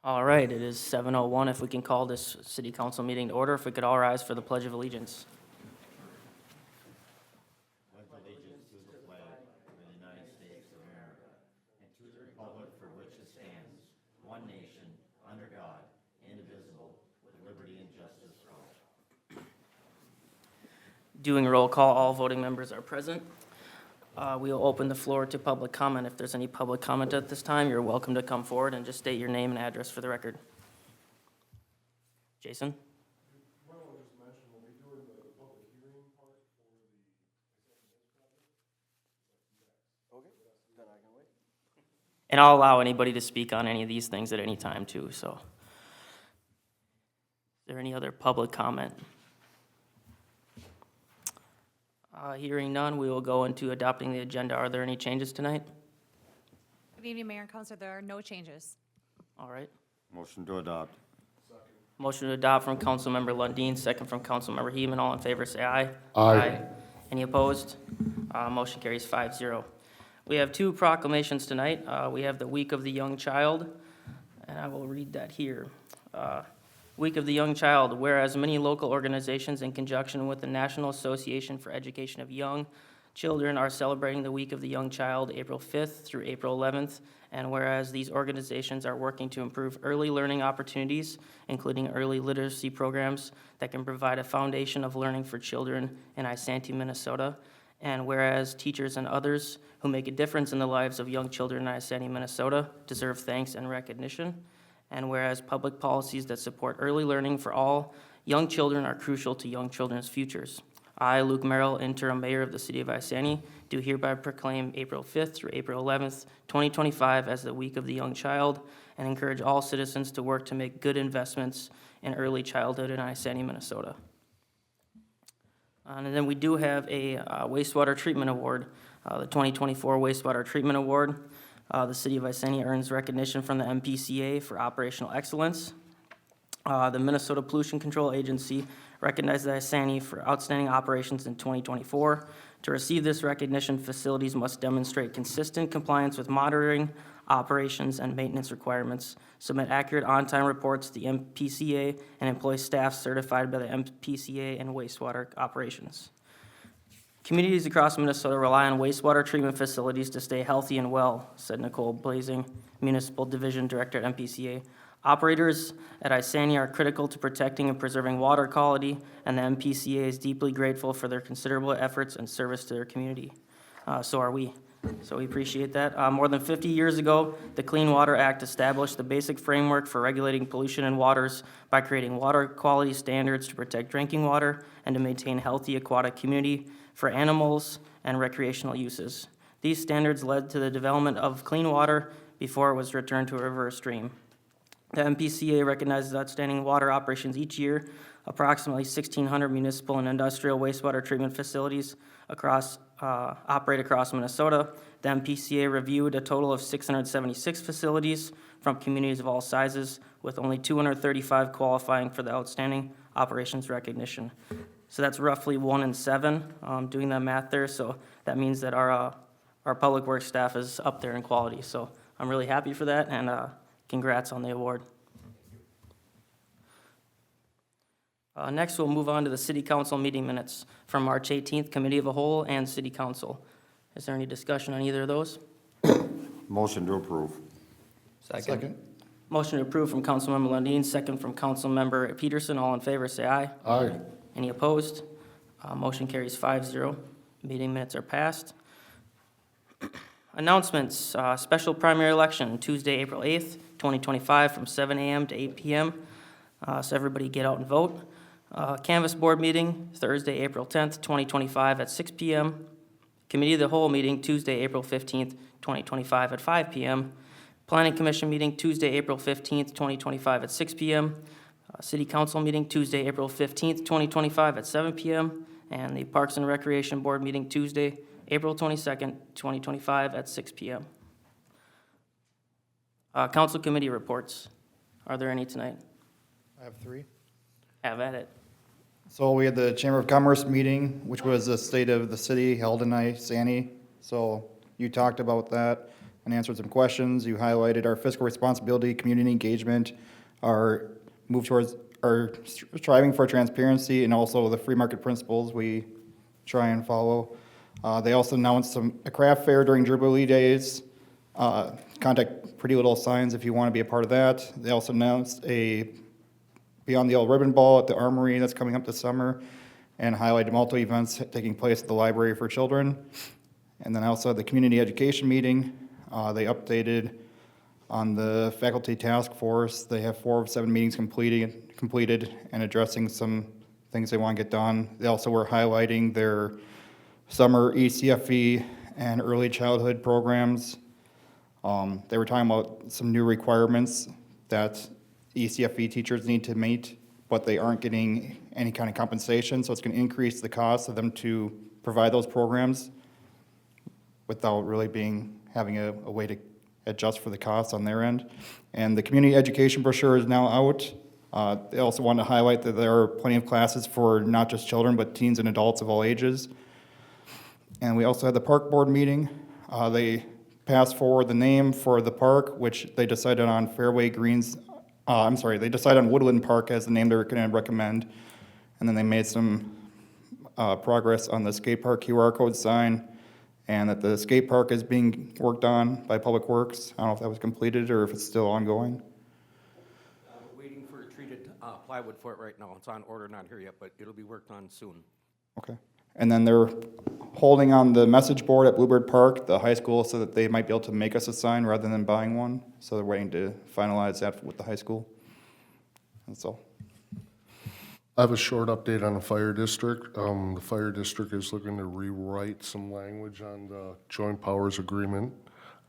All right, it is 7:01. If we can call this city council meeting to order, if we could all rise for the Pledge of Allegiance. Doing roll call, all voting members are present. We will open the floor to public comment. If there's any public comment at this time, you're welcome to come forward and just state your name and address for the record. Jason? And I'll allow anybody to speak on any of these things at any time too, so. Is there any other public comment? Hearing none, we will go into adopting the agenda. Are there any changes tonight? Good evening, Mayor and Council. There are no changes. All right. Motion to adopt. Motion to adopt from Councilmember Lundin, second from Councilmember Heeman. All in favor, say aye. Aye. Any opposed? Motion carries 5-0. We have two proclamations tonight. We have the Week of the Young Child, and I will read that here. Week of the Young Child, whereas many local organizations in conjunction with the National Association for Education of Young Children are celebrating the Week of the Young Child April 5th through April 11th, and whereas these organizations are working to improve early learning opportunities, including early literacy programs that can provide a foundation of learning for children in Isanti, Minnesota, and whereas teachers and others who make a difference in the lives of young children in Isanti, Minnesota deserve thanks and recognition, and whereas public policies that support early learning for all young children are crucial to young children's futures. I, Luke Merrill, interim mayor of the city of Isanti, do hereby proclaim April 5th through April 11th, 2025 as the Week of the Young Child, and encourage all citizens to work to make good investments in early childhood in Isanti, Minnesota. And then we do have a wastewater treatment award, the 2024 Wastewater Treatment Award. The city of Isanti earns recognition from the MPCA for operational excellence. The Minnesota Pollution Control Agency recognized Isanti for outstanding operations in 2024. To receive this recognition, facilities must demonstrate consistent compliance with monitoring, operations, and maintenance requirements, submit accurate on-time reports to the MPCA, and employ staff certified by the MPCA in wastewater operations. Communities across Minnesota rely on wastewater treatment facilities to stay healthy and well, said Nicole Blazing, Municipal Division Director at MPCA. Operators at Isanti are critical to protecting and preserving water quality, and the MPCA is deeply grateful for their considerable efforts and service to their community. So are we. So we appreciate that. More than 50 years ago, the Clean Water Act established the basic framework for regulating pollution in waters by creating water quality standards to protect drinking water and to maintain healthy aquatic community for animals and recreational uses. These standards led to the development of clean water before it was returned to a river or stream. The MPCA recognizes outstanding water operations each year. Approximately 1,600 municipal and industrial wastewater treatment facilities operate across Minnesota. The MPCA reviewed a total of 676 facilities from communities of all sizes, with only 235 qualifying for the outstanding operations recognition. So that's roughly 1 in 7, doing that math there. So that means that our public works staff is up there in quality. So I'm really happy for that, and congrats on the award. Next, we'll move on to the City Council meeting minutes from March 18th, Committee of the Whole and City Council. Is there any discussion on either of those? Motion to approve. Second. Motion to approve from Councilmember Lundin, second from Councilmember Peterson. All in favor, say aye. Aye. Any opposed? Motion carries 5-0. Meeting minutes are passed. Announcements, special primary election, Tuesday, April 8th, 2025, from 7 a.m. to 8 p.m. So everybody get out and vote. Canvas board meeting, Thursday, April 10th, 2025 at 6 p.m. Committee of the Whole meeting, Tuesday, April 15th, 2025 at 5 p.m. Planning Commission meeting, Tuesday, April 15th, 2025 at 6 p.m. City Council meeting, Tuesday, April 15th, 2025 at 7 p.m. And the Parks and Recreation Board meeting, Tuesday, April 22nd, 2025 at 6 p.m. Council committee reports. Are there any tonight? I have 3. Have at it. So we had the Chamber of Commerce meeting, which was the state of the city held in Isanti. So you talked about that. and answered some questions. You highlighted our fiscal responsibility, community engagement, our move towards, our striving for transparency, and also the free market principles we try and follow. They also announced a craft fair during Jubilee Days. Contact Pretty Little Signs if you want to be a part of that. They also announced a Beyond the Yellow Ribbon Ball at the Armory that's coming up this summer, and highlighted multiple events taking place at the Library for Children. And then also the community education meeting, they updated on the faculty task force. They have 4 of 7 meetings completed and addressing some things they want to get done. They also were highlighting their summer ECFE and early childhood programs. They were talking about some new requirements that ECFE teachers need to meet, but they aren't getting any kind of compensation, so it's going to increase the cost of them to provide those programs without really having a way to adjust for the costs on their end. And the community education brochure is now out. They also want to highlight that there are plenty of classes for not just children, but teens and adults of all ages. And we also had the park board meeting. They passed forward the name for the park, which they decided on Fairway Greens. They decided on Woodland Park as the name they were going to recommend. And then they made some progress on the skate park QR code sign, and that the skate park is being worked on by Public Works. I don't know if that was completed or if it's still ongoing. We're waiting for treated plywood for it right now. It's on order, not here yet, but it'll be worked on soon. Okay. And then they're holding on the message board at Bluebird Park, the high school, so that they might be able to make us a sign rather than buying one. So they're waiting to finalize that with the high school. That's all. I have a short update on the fire district. The fire district is looking to rewrite some language on the joint powers agreement.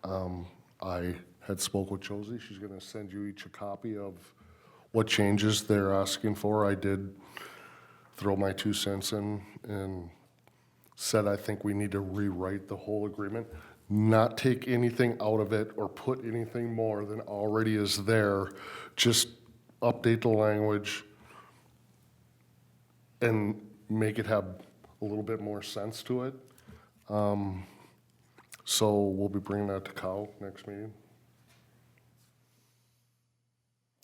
I had spoke with Josie. She's gonna send you each a copy of what changes they're asking for. I did throw my 2 cents in and said I think we need to rewrite the whole agreement, not take anything out of it or put anything more than already is there. Just update the language and make it have a little bit more sense to it. So we'll be bringing that to Cal next meeting.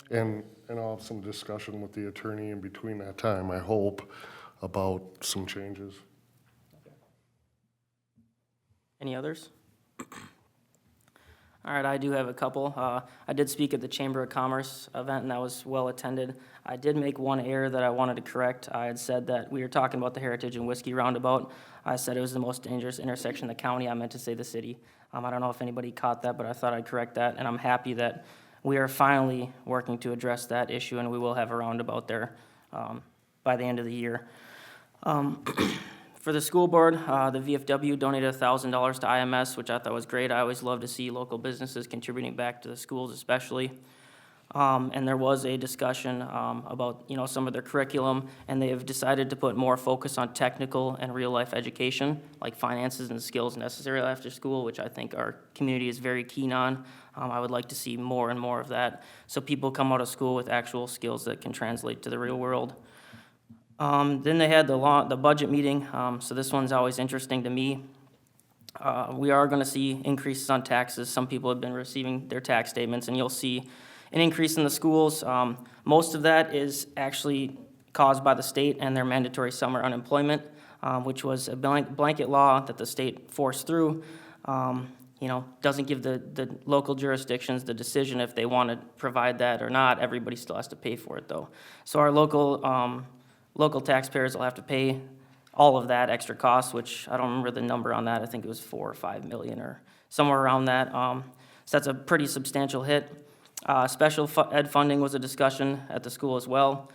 And I'll have some discussion with the attorney in between that time, I hope, about some changes. Any others? All right, I do have a couple. I did speak at the Chamber of Commerce event, and that was well attended. I did make one error that I wanted to correct. I had said that we were talking about the Heritage and Whiskey Roundabout. I said it was the most dangerous intersection in the county. I meant to say the city. I don't know if anybody caught that, but I thought I'd correct that, and I'm happy that we are finally working to address that issue, and we will have a roundabout there by the end of the year. For the school board, the VFW donated $1,000 to IMS, which I thought was great. I always love to see local businesses contributing back to the schools especially. And there was a discussion about, some of their curriculum, and they have decided to put more focus on technical and real-life education, like finances and skills necessary after school, which I think our community is very keen on. I would like to see more and more of that, so people come out of school with actual skills that can translate to the real world. Then they had the budget meeting, so this one's always interesting to me. We are gonna see increases on taxes. Some people have been receiving their tax statements, and you'll see an increase in the schools. Most of that is actually caused by the state and their mandatory summer unemployment, which was a blanket law that the state forced through. Doesn't give the local jurisdictions the decision if they want to provide that or not. Everybody still has to pay for it, though. So our local taxpayers will have to pay all of that extra cost, which I don't remember the number on that. I think it was 4 or 5 million or somewhere around that. So that's a pretty substantial hit. Special ed funding was a discussion at the school as well.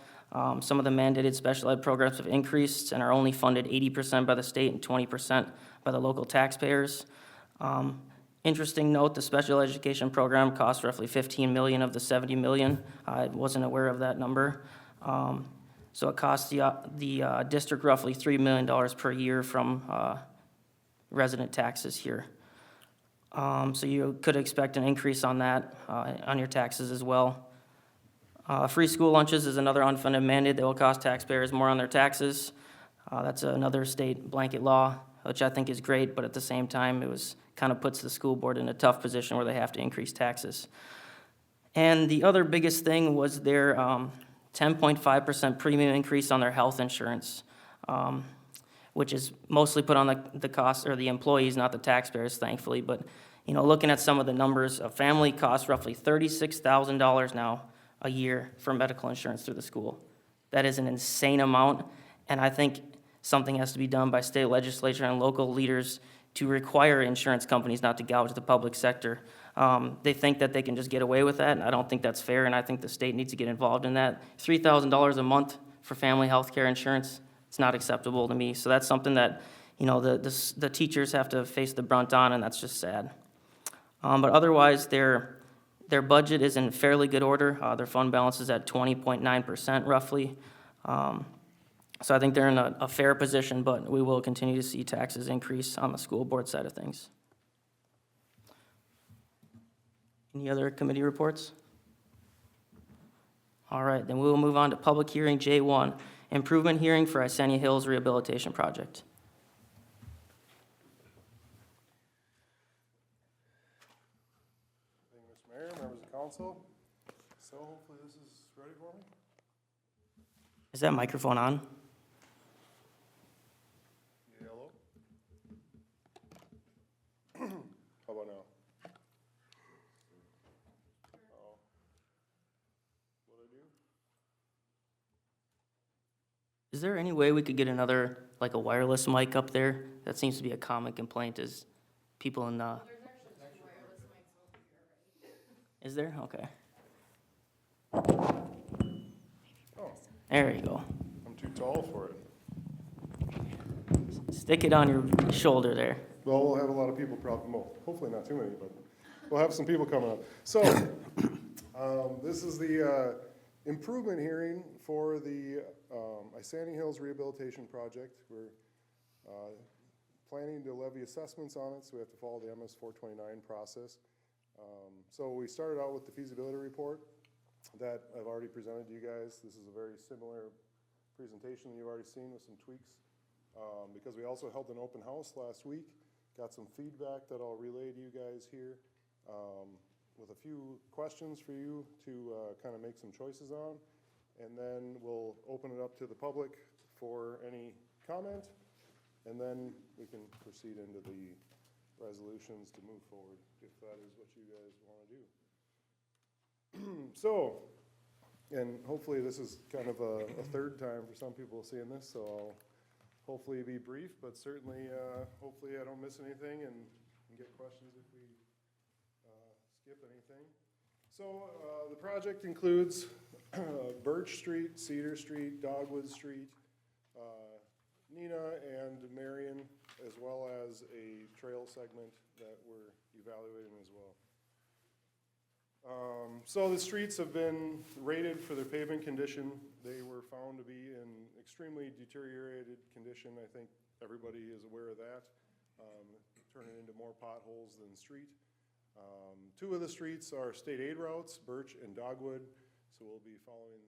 Some of the mandated special ed programs have increased and are only funded 80% by the state and 20% by the local taxpayers. Interesting note, the special education program costs roughly $15 million of the $70 million. I wasn't aware of that number. So it costs the district roughly $3 million per year from resident taxes here. So you could expect an increase on that, on your taxes as well. Free school lunches is another unfunded mandate that will cost taxpayers more on their taxes. That's another state blanket law, which I think is great, but at the same time, it was kind of puts the school board in a tough position where they have to increase taxes. And the other biggest thing was their 10.5% premium increase on their health insurance, which is mostly put on the cost, or the employees, not the taxpayers, thankfully. But, you know, looking at some of the numbers, a family costs roughly $36,000 now a year for medical insurance through the school. That is an insane amount, and I think something has to be done by state legislature and local leaders to require insurance companies not to gouge the public sector. They think that they can just get away with that, and I don't think that's fair, and I think the state needs to get involved in that. $3,000 a month for family health care insurance, it's not acceptable to me. So that's something that, you know, the teachers have to face the brunt on, and that's just sad. But otherwise, their budget is in fairly good order. Their fund balance is at 20.9% roughly. So I think they're in a fair position, but we will continue to see taxes increase on the school board side of things. Any other committee reports? All right, then we will move on to public hearing J1, improvement hearing for Isani Hills Rehabilitation Project. Thank you, Mr. Mayor, members of council. So hopefully this is ready for me. Is that microphone on? Yellow. How about now? Oh. What'd I do? Is there any way we could get another, like a wireless mic up there? That seems to be a common complaint, is people in, Is there? Okay. Oh, There you go. I'm too tall for it. Stick it on your shoulder there. Well, we'll have a lot of people probably, well, hopefully not too many, but we'll have some people coming up. So, this is the improvement hearing for the Isani Hills Rehabilitation Project. We're planning to levy assessments on it, so we have to follow the MS 429 process. So we started out with the feasibility report that I've already presented to you guys. This is a very similar presentation that you've already seen with some tweaks. Because we also held an open house last week, got some feedback that I'll relay to you guys here with a few questions for you to kind of make some choices on. And then we'll open it up to the public for any comment, and then we can proceed into the resolutions to move forward, if that is what you guys want to do. So, and hopefully this is kind of a third time for some people seeing this, so I'll hopefully be brief, but certainly, hopefully I don't miss anything and get questions if we skip anything. So the project includes Birch Street, Cedar Street, Dogwood Street, Nina and Marion, as well as a trail segment that we're evaluating as well. So the streets have been rated for their pavement condition. They were found to be in extremely deteriorated condition. I think everybody is aware of that. Turning into more potholes than street. Two of the streets are state aid routes, Birch and Dogwood, so we'll be following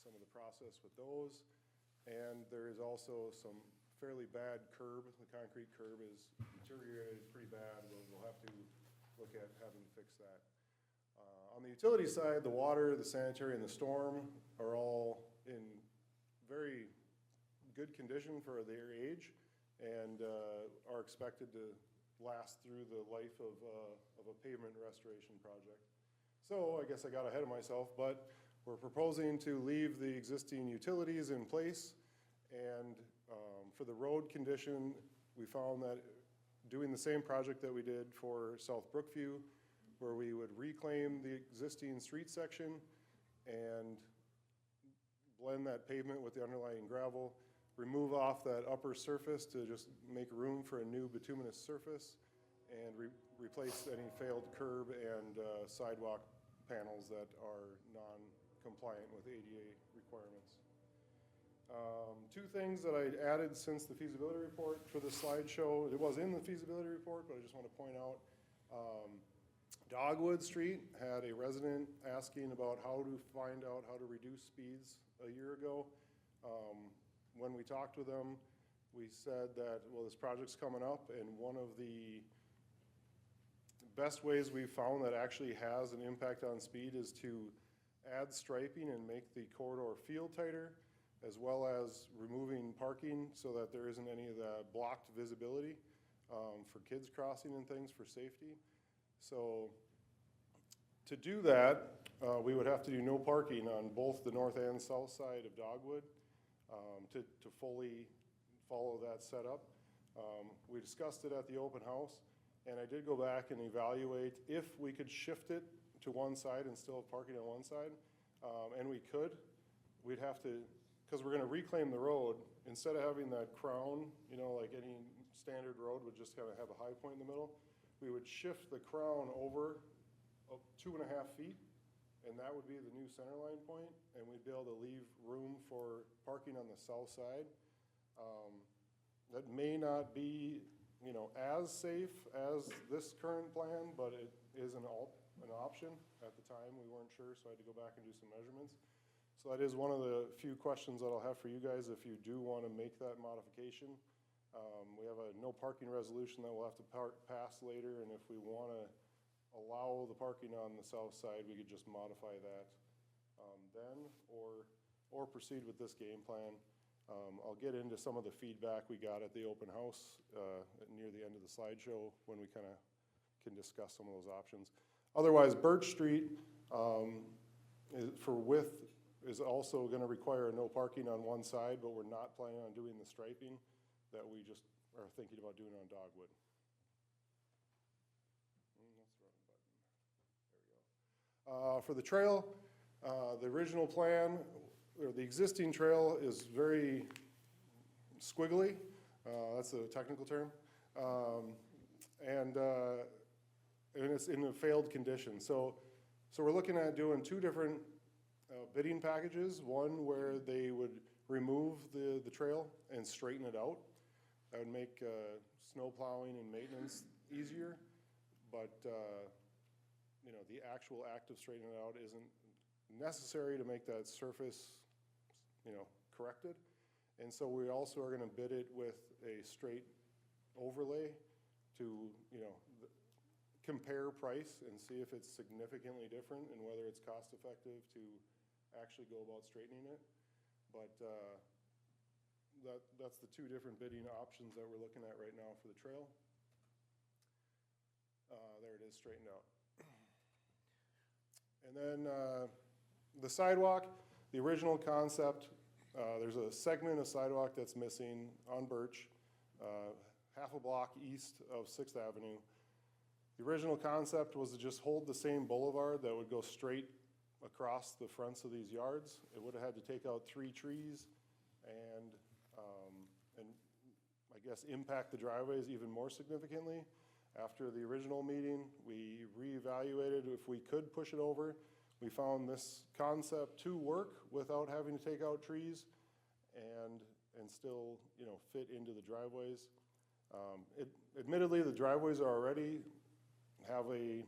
some of the process with those. And there is also some fairly bad curb. The concrete curb is deteriorated pretty bad. We'll have to look at having to fix that. On the utility side, the water, the sanitary, and the storm are all in very good condition for their age and are expected to last through the life of a pavement restoration project. So I guess I got ahead of myself, but we're proposing to leave the existing utilities in place, and for the road condition, we found that doing the same project that we did for South Brookview, where we would reclaim the existing street section and blend that pavement with the underlying gravel, remove off that upper surface to just make room for a new bituminous surface, and replace any failed curb and sidewalk panels that are non-compliant with ADA requirements. Two things that I added since the feasibility report for the slideshow. It was in the feasibility report, but I just want to point out Dogwood Street had a resident asking about how to find out how to reduce speeds a year ago. When we talked with them, we said that, well, this project's coming up, and one of the best ways we've found that actually has an impact on speed is to add striping and make the corridor feel tighter, as well as removing parking so that there isn't any of the blocked visibility for kids crossing and things for safety. So to do that, we would have to do no parking on both the north and south side of Dogwood to fully follow that setup. We discussed it at the open house, and I did go back and evaluate if we could shift it to one side and still have parking on one side, and we could. We'd have to, because we're gonna reclaim the road, instead of having that crown, you know, like any standard road would just kind of have a high point in the middle, we would shift the crown over 2.5 feet, and that would be the new center line point, and we'd be able to leave room for parking on the south side. That may not be, you know, as safe as this current plan, but it is an option. At the time, we weren't sure, so I had to go back and do some measurements. So that is one of the few questions that I'll have for you guys if you do want to make that modification. We have a no parking resolution that we'll have to pass later, and if we want to allow the parking on the south side, we could just modify that then, or proceed with this game plan. I'll get into some of the feedback we got at the open house near the end of the slideshow when we kind of can discuss some of those options. Otherwise, Birch Street for width is also going to require no parking on one side, but we're not planning on doing the striping that we just are thinking about doing on Dogwood. That's the wrong button. There we go. For the trail, the original plan, or the existing trail is very squiggly. That's a technical term. And it's in a failed condition. So we're looking at doing two different bidding packages. One where they would remove the trail and straighten it out. That would make snow plowing and maintenance easier, but you know, the actual act of straightening it out isn't necessary to make that surface, you know, corrected. And so we also are going to bid it with a straight overlay to, you know, compare price and see if it's significantly different and whether it's cost effective to actually go about straightening it. But that's the two different bidding options that we're looking at right now for the trail. There it is, straightened out. And then the sidewalk, the original concept, there's a segment of sidewalk that's missing on Birch, half a block east of 6th Avenue. The original concept was to just hold the same boulevard that would go straight across the fronts of these yards. It would have had to take out 3 trees and I guess impact the driveways even more significantly. After the original meeting, we reevaluated if we could push it over. We found this concept to work without having to take out trees and still, you know, fit into the driveways. Admittedly, the driveways are already have a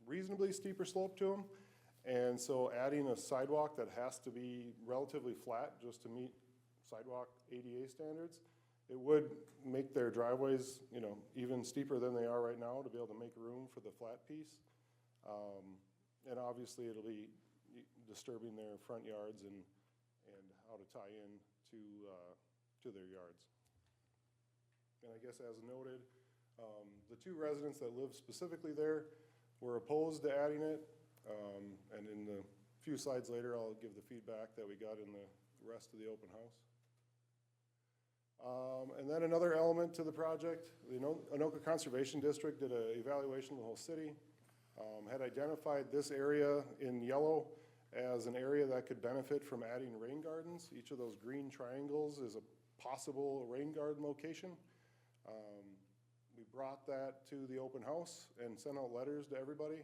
reasonably steeper slope to them, and so adding a sidewalk that has to be relatively flat just to meet sidewalk ADA standards, it would make their driveways, you know, even steeper than they are right now to be able to make room for the flat piece. And obviously it'll be disturbing their front yards and how to tie in to their yards. And I guess as noted, the 2 residents that live specifically there were opposed to adding it. And in the few slides later, I'll give the feedback that we got in the rest of the open house. And then another element to the project, the Anoka Conservation District did an evaluation of the whole city, had identified this area in yellow as an area that could benefit from adding rain gardens. Each of those green triangles is a possible rain garden location. We brought that to the open house and sent out letters to everybody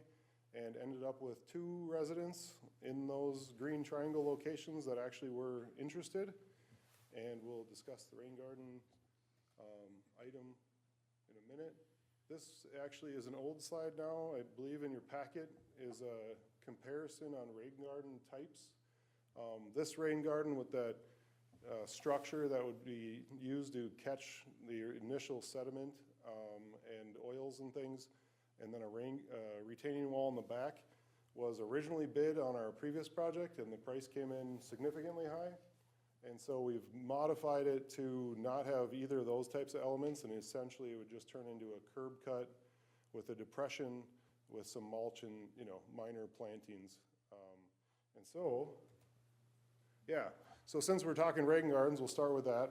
and ended up with 2 residents in those green triangle locations that actually were interested. And we'll discuss the rain garden item in a minute. This actually is an old slide now. I believe in your packet is a comparison on rain garden types. This rain garden with that structure that would be used to catch the initial sediment and oils and things and then a retaining wall in the back was originally bid on our previous project, and the price came in significantly high. And so we've modified it to not have either of those types of elements, and essentially it would just turn into a curb cut with a depression with some mulch and, minor plantings. And so, yeah, so since we're talking Reagan Gardens, we'll start with that.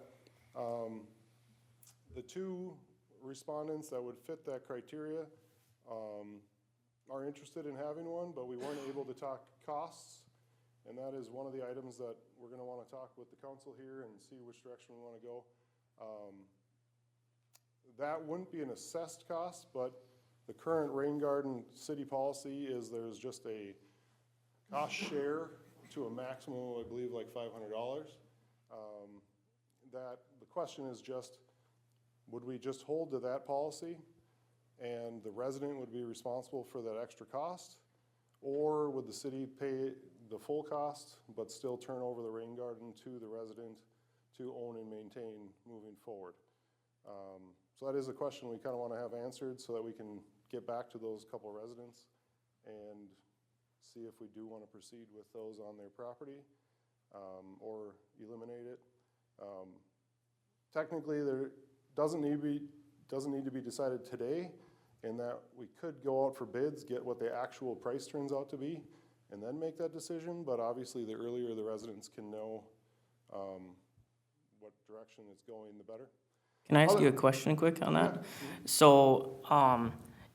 The two respondents that would fit that criteria are interested in having one, but we weren't able to talk costs. And that is one of the items that we're gonna wanna talk with the council here and see which direction we wanna go. That wouldn't be an assessed cost, but the current rain garden city policy is there's just a cost share to a maximum, I believe, like $500. That, the question is just, would we just hold to that policy and the resident would be responsible for that extra cost? Or would the city pay the full cost, but still turn over the rain garden to the resident to own and maintain moving forward? So that is a question we kind of want to have answered so that we can get back to those couple residents and see if we do want to proceed with those on their property or eliminate it. Technically, there doesn't need to be decided today, in that we could go out for bids, get what the actual price turns out to be, and then make that decision. But obviously, the earlier the residents can know what direction it's going, the better. Can I ask you a question quick on that? So,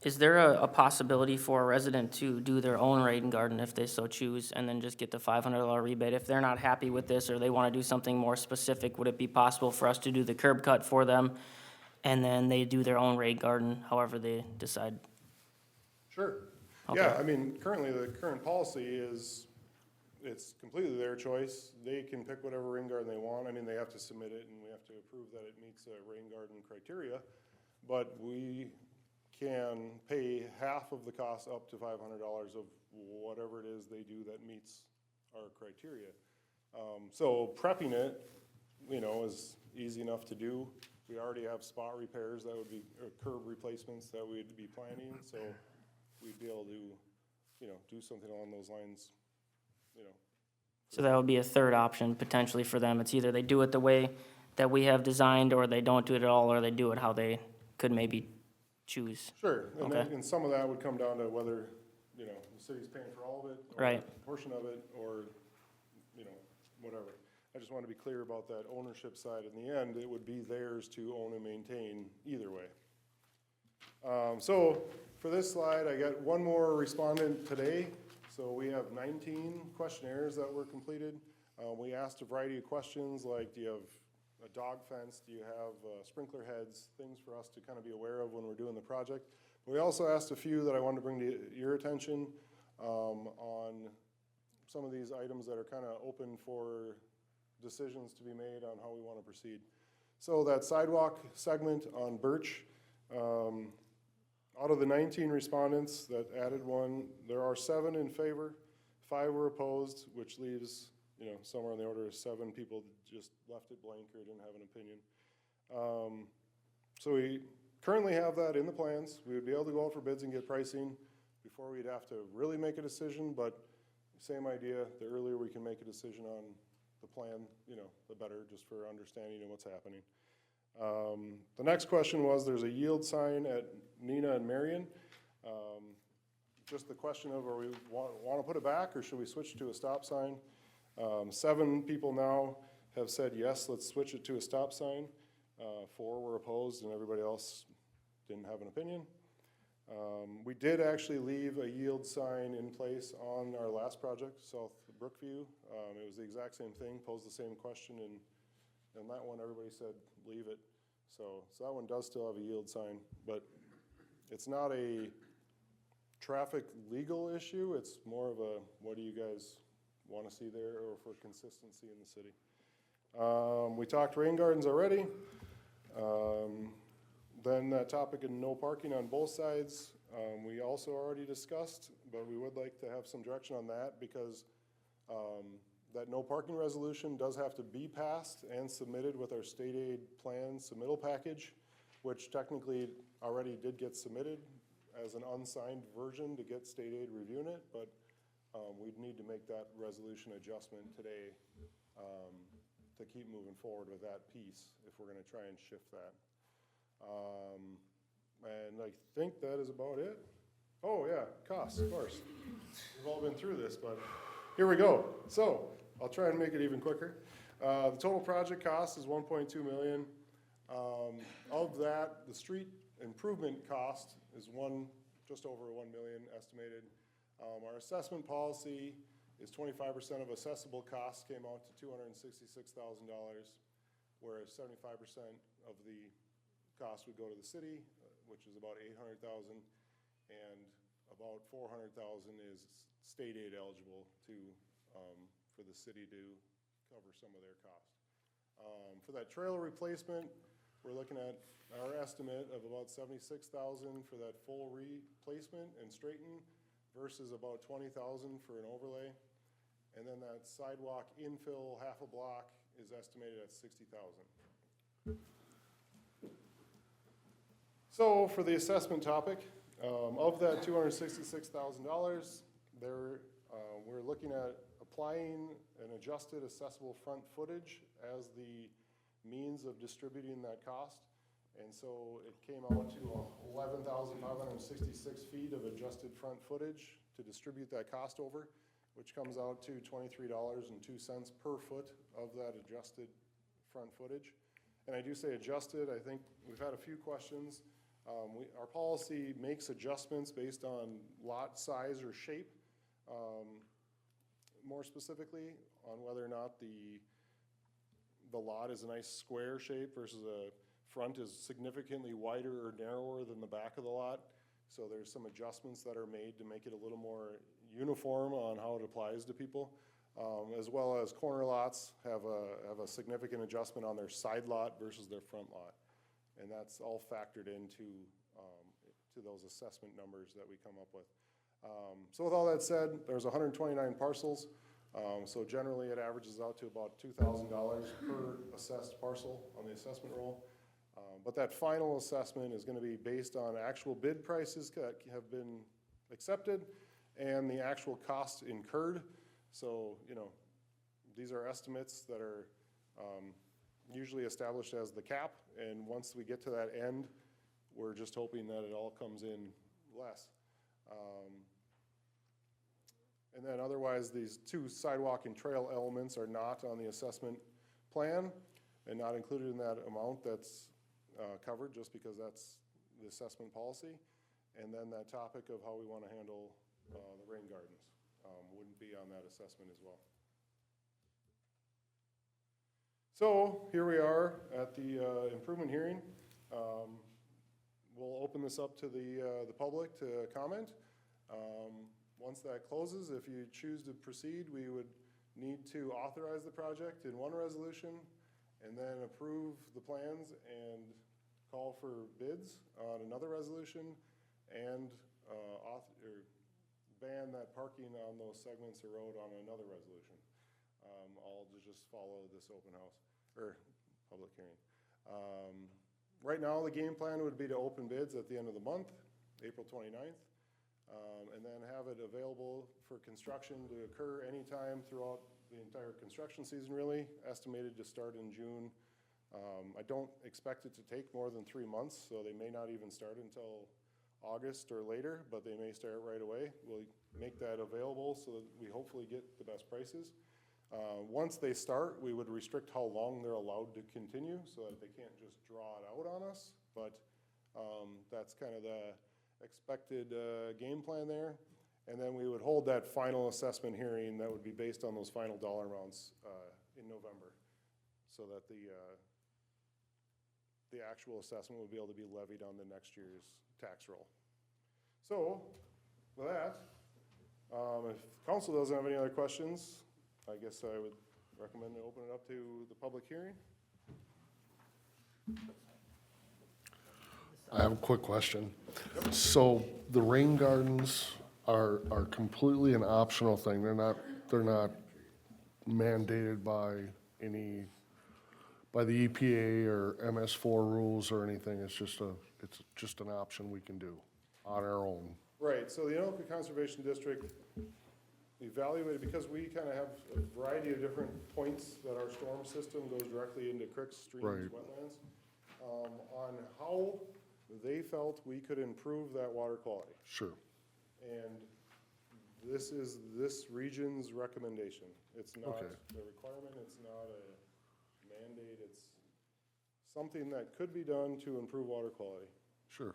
is there a possibility for a resident to do their own rain garden if they so choose, and then just get the $500 rebate? If they're not happy with this, or they want to do something more specific, would it be possible for us to do the curb cut for them, and then they do their own rain garden, however they decide? Sure. Okay. Yeah, I mean, currently, the current policy is, it's completely their choice. They can pick whatever rain garden they want. I mean, they have to submit it, and we have to approve that it meets a rain garden criteria. But we can pay half of the cost up to $500 of whatever it is they do that meets our criteria. So prepping it, is easy enough to do. We already have spot repairs that would be, or curb replacements that we'd be planning, so we'd be able to, do something along those lines, So that would be a third option potentially for them. It's either they do it the way that we have designed, or they don't do it at all, or they do it how they could maybe choose. Sure, and Okay. then, and some of that would come down to whether, the city's paying for all of it. Or Right. a portion of it, or, whatever. I just want to be clear about that ownership side. In the end, it would be theirs to own and maintain either way. So for this slide, I got one more respondent today. So we have 19 questionnaires that were completed. We asked a variety of questions like, do you have a dog fence? Do you have sprinkler heads? Things for us to kind of be aware of when we're doing the project. We also asked a few that I wanted to bring to your attention on some of these items that are kind of open for decisions to be made on how we want to proceed. So that sidewalk segment on Birch, out of the 19 respondents that added one, there are 7 in favor, 5 were opposed, which leaves, somewhere in the order of 7 people just left it blank or didn't have an opinion. So we currently have that in the plans. We would be able to go out for bids and get pricing before we'd have to really make a decision, but same idea, the earlier we can make a decision on the plan, the better, just for understanding of what's happening. The next question was, there's a yield sign at Nina and Marion. Just the question of, are we want to put it back, or should we switch to a stop sign? 7 people now have said, yes, let's switch it to a stop sign. 4 were opposed, and everybody else didn't have an opinion. We did actually leave a yield sign in place on our last project, South Brookview. It was the exact same thing, posed the same question, and that one, everybody said, leave it. So that one does still have a yield sign, but it's not a traffic legal issue. It's more of a, what do you guys want to see there, or for consistency in the city. We talked rain gardens already. Then that topic of no parking on both sides, we also already discussed, but we would like to have some direction on that, because that no parking resolution does have to be passed and submitted with our state aid plan submittal package, which technically already did get submitted as an unsigned version to get state aid reviewing it, but we'd need to make that resolution adjustment today to keep moving forward with that piece if we're gonna try and shift that. And I think that is about it. Oh, yeah, costs, of course. We've all been through this, but here we go. So, I'll try and make it even quicker. The total project cost is 1.2 million. Of that, the street improvement cost is just over 1 million estimated. Our assessment policy is 25% of assessable costs came out to $266,000, whereas 75% of the cost would go to the city, which is about 800,000, and about 400,000 is state aid eligible for the city to cover some of their cost. For that trailer replacement, we're looking at our estimate of about 76,000 for that full replacement and straighten versus about 20,000 for an overlay. And then that sidewalk infill half a block is estimated at 60,000. So for the assessment topic, of that $266,000, we're looking at applying an adjusted assessable front footage as the means of distributing that cost. And so it came out to 11,566 feet of adjusted front footage to distribute that cost over, which comes out to $23.02 per foot of that adjusted front footage. And I do say adjusted, I think we've had a few questions. Our policy makes adjustments based on lot size or shape, more specifically on whether or not the lot is a nice square shape versus a front is significantly wider or narrower than the back of the lot. So there's some adjustments that are made to make it a little more uniform on how it applies to people. As well as corner lots have a significant adjustment on their side lot versus their front lot. And that's all factored into to those assessment numbers that we come up with. So with all that said, there's 129 parcels. So generally it averages out to about $2,000 per assessed parcel on the assessment roll. But that final assessment is going to be based on actual bid prices that have been accepted and the actual costs incurred. So, you know, these are estimates that are usually established as the cap, and once we get to that end, we're just hoping that it all comes in less. And then otherwise, these two sidewalk and trail elements are not on the assessment plan and not included in that amount that's covered, just because that's the assessment policy. And then that topic of how we want to handle the rain gardens wouldn't be on that assessment as well. So here we are at the improvement hearing. We'll open this up to the public to comment. Once that closes, if you choose to proceed, we would need to authorize the project in one resolution and then approve the plans and call for bids on another resolution and ban that parking on those segments of road on another resolution. All to just follow this open house or public hearing. Right now, the game plan would be to open bids at the end of the month, April 29th, and then have it available for construction to occur anytime throughout the entire construction season, really, estimated to start in June. I don't expect it to take more than 3 months, so they may not even start until August or later, but they may start right away. We'll make that available so that we hopefully get the best prices. Once they start, we would restrict how long they're allowed to continue so that they can't just draw it out on us, but that's kind of the expected game plan there. And then we would hold that final assessment hearing that would be based on those final dollar amounts in November, so that the actual assessment would be able to be levied on the next year's tax roll. So, with that, if council doesn't have any other questions, I guess I would recommend to open it up to the public hearing. I have a quick question. So the rain gardens are completely an optional thing. They're not mandated by the EPA or MS4 rules or anything. It's just an option we can do. on our own. Right, so the Anoka Conservation District evaluated, because we kind of have a variety of different points that our storm system goes directly into creeks, streams, Right. wetlands, on how they felt we could improve that water quality. Sure. And this is this region's recommendation. It's not Okay. a requirement, it's not a mandate, it's something that could be done to improve water quality. Sure.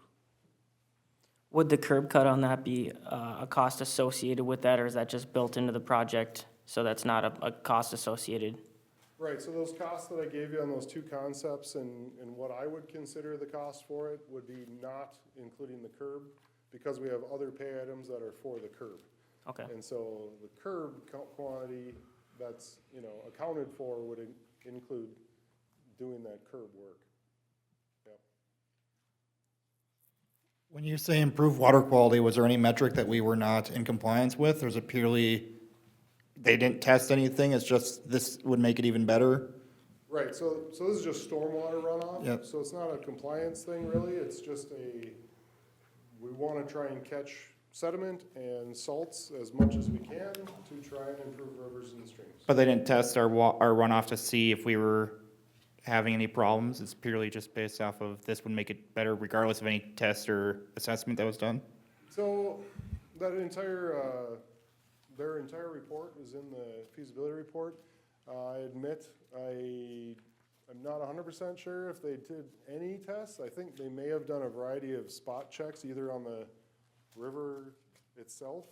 Would the curb cut on that be a cost associated with that, or is that just built into the project, so that's not a cost associated? Right, so those costs that I gave you on those two concepts and what I would consider the cost for it would be not including the curb, because we have other pay items that are for the curb. Okay, And so the curb quantity that's, accounted for would include doing that curb work. Yep. When you say improve water quality, was there any metric that we were not in compliance with, or is it purely, they didn't test anything, it's just this would make it even better? Right, so this is just stormwater runoff. Yep. So it's not a compliance thing really, it's just we wanna try and catch sediment and salts as much as we can to try and improve rivers and streams. But they didn't test our our runoff to see if we were having any problems, it's purely just based off of this would make it better regardless of any test or assessment that was done? So that their entire report is in the feasibility report. I admit, I'm not 100% sure if they did any tests. I think they may have done a variety of spot checks, either on the river itself,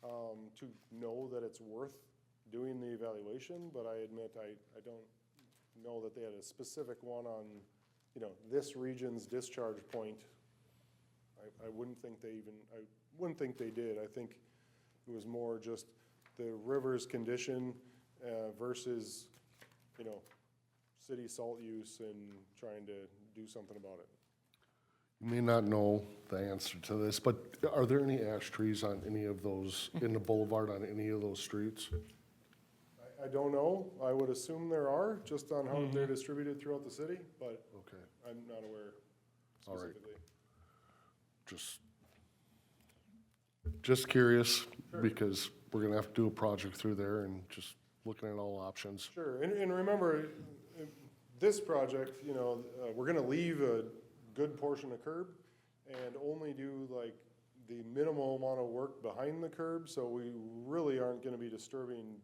to know that it's worth doing the evaluation, but I admit I don't know that they had a specific one on, this region's discharge point. I wouldn't think they did. I think it was more just the river's condition versus, city salt use and trying to do something about it. You may not know the answer to this, but are there any ash trees on any of those, in the boulevard on any of those streets? I don't know. I would assume there are, just on how they're distributed throughout the city, but Okay, I'm not aware All right. specifically. just curious, because we're gonna have to do a project through there and just looking at all options. Sure, and remember, this project, we're gonna leave a good portion of curb and only do like the minimal amount of work behind the curb, so we really aren't gonna be disturbing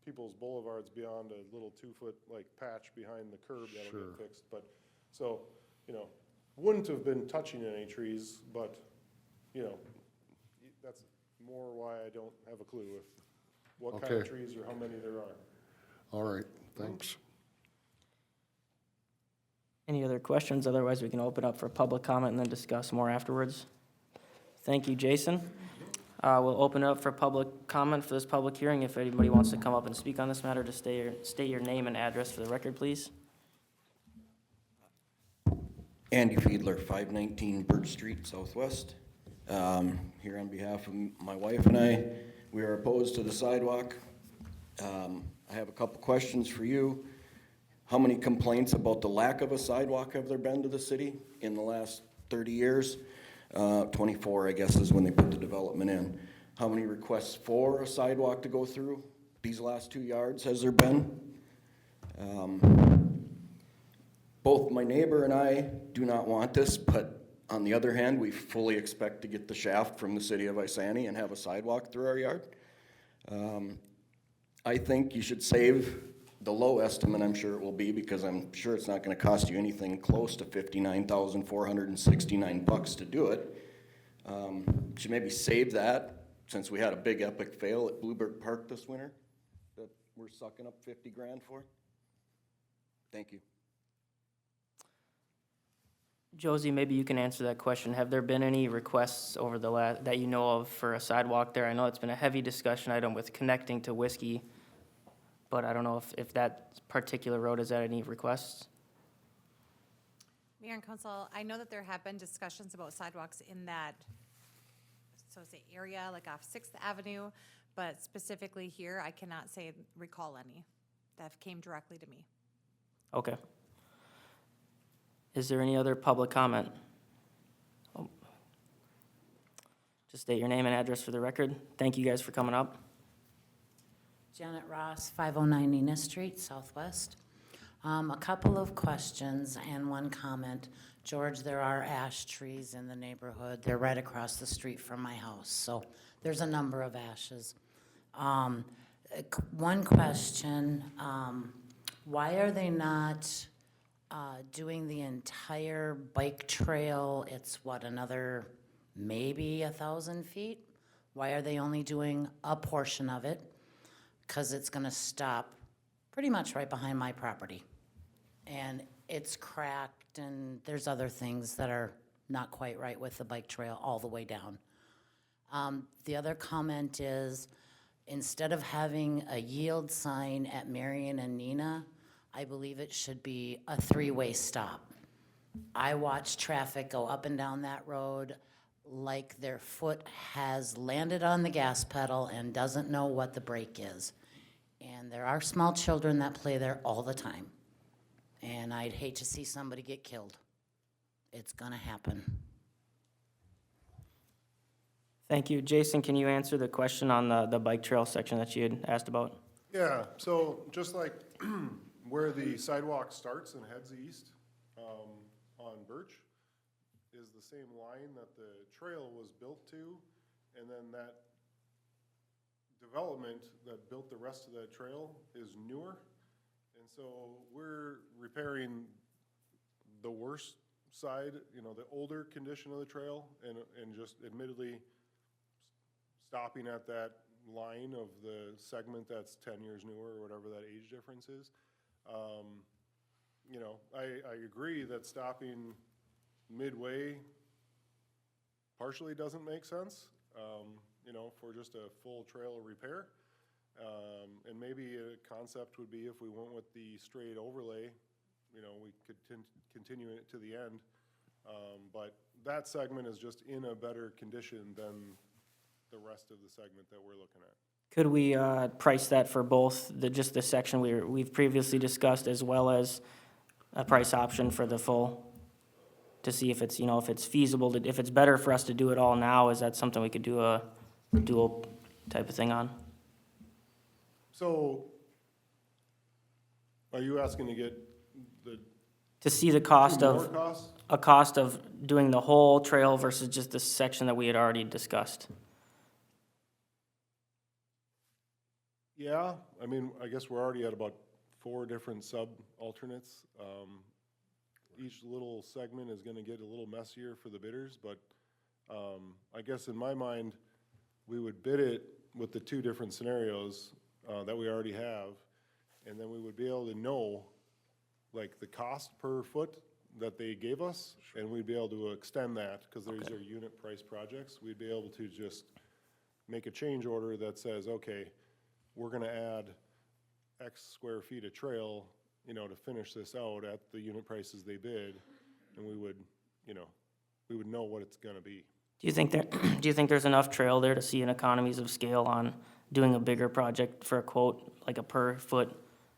people's boulevards beyond a little 2-foot like patch behind the curb that'll Sure. get fixed, but, so, wouldn't have been touching any trees, but, that's more why I don't have a clue if, what kind of Okay. trees or how many there are. All right, thanks. any other questions? Otherwise, we can open up for public comment and then discuss more afterwards. Thank you, Jason. We'll open up for public comment for this public hearing. If anybody wants to come up and speak on this matter, just state your name and address for the record, please. Andy Fiedler, 519 Birch Street, Southwest. Here on behalf of my wife and I, we are opposed to the sidewalk. I have a couple questions for you. How many complaints about the lack of a sidewalk have there been to the city in the last 30 years? 24, I guess, is when they put the development in. How many requests for a sidewalk to go through these last 2 yards has there been? Both my neighbor and I do not want this, but on the other hand, we fully expect to get the shaft from the city of Isani and have a sidewalk through our yard. I think you should save the low estimate, I'm sure it will be, because I'm sure it's not gonna cost you anything close to $59,469 to do it. Should maybe save that, since we had a big epic fail at Bluebird Park this winter, that we're sucking up 50 grand for. Thank you. Josie, maybe you can answer that question. Have there been any requests over the that you know of for a sidewalk there? I know it's been a heavy discussion item with connecting to Whiskey, but I don't know if that particular road has had any requests. Mayor and council, I know that there have been discussions about sidewalks in that, area, like off 6th Avenue, but specifically here, I cannot recall any that came directly to me. Okay. Is there any other public comment? Oh. Just state your name and address for the record. Thank you guys for coming up. Janet Ross, 509 Enos Street, Southwest. A couple of questions and one comment. George, there are ash trees in the neighborhood. They're right across the street from my house, so there's a number of ashes. One question, why are they not doing the entire bike trail? It's what, another maybe 1,000 feet? Why are they only doing a portion of it? Because it's gonna stop pretty much right behind my property. And it's cracked and there's other things that are not quite right with the bike trail all the way down. The other comment is, instead of having a yield sign at Marion and Nina, I believe it should be a three-way stop. I watch traffic go up and down that road like their foot has landed on the gas pedal and doesn't know what the brake is. And there are small children that play there all the time. And I'd hate to see somebody get killed. It's gonna happen. Thank you. Jason, can you answer the question on the bike trail section that you had asked about? Yeah, so just like where the sidewalk starts and heads east on Birch is the same line that the trail was built to, and then that development that built the rest of that trail is newer. And so we're repairing the worst side, the older condition of the trail, and just admittedly stopping at that line of the segment that's 10 years newer or whatever that age difference is. I agree that stopping midway partially doesn't make sense, for just a full trail repair. And maybe a concept would be if we went with the straight overlay, we could continue it to the end. But that segment is just in a better condition than the rest of the segment that we're looking at. Could we price that for both, just the section we've previously discussed, as well as a price option for the full? To see if it's, if it's feasible, if it's better for us to do it all now, is that something we could do a dual type of thing on? So, are you asking to get the To see the cost more of, costs? a cost of doing the whole trail versus just the section that we had already discussed? Yeah, I guess we're already at about 4 different sub-alternates. Each little segment is gonna get a little messier for the bidders, but I guess in my mind, we would bid it with the 2 different scenarios that we already have, and then we would be able to know, like, the cost per foot that they gave us, and we'd be able to extend that, because these are unit price projects. We'd be able to just make a change order that says, okay, we're gonna add X square feet of trail, to finish this out at the unit prices they bid, and we would know what it's gonna be. Do you think there's enough trail there to see an economies of scale on doing a bigger project for a quote, like a per foot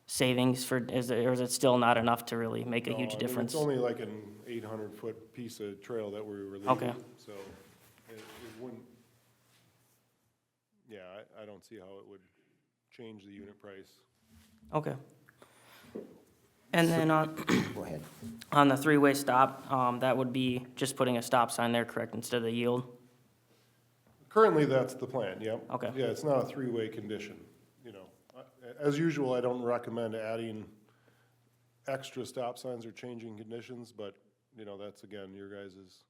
savings or is it still not enough to really make a No, huge difference? It's only like an 800-foot piece of trail that we were leaving. Okay. So it wouldn't, I don't see how it would change the unit price. Okay. And then Go ahead. on the three-way stop, that would be just putting a stop sign there, correct, instead of the yield? Currently, that's the plan, yep. Okay. Yeah, it's not a 3-way condition, As usual, I don't recommend adding extra stop signs or changing conditions, but, that's again, your guys'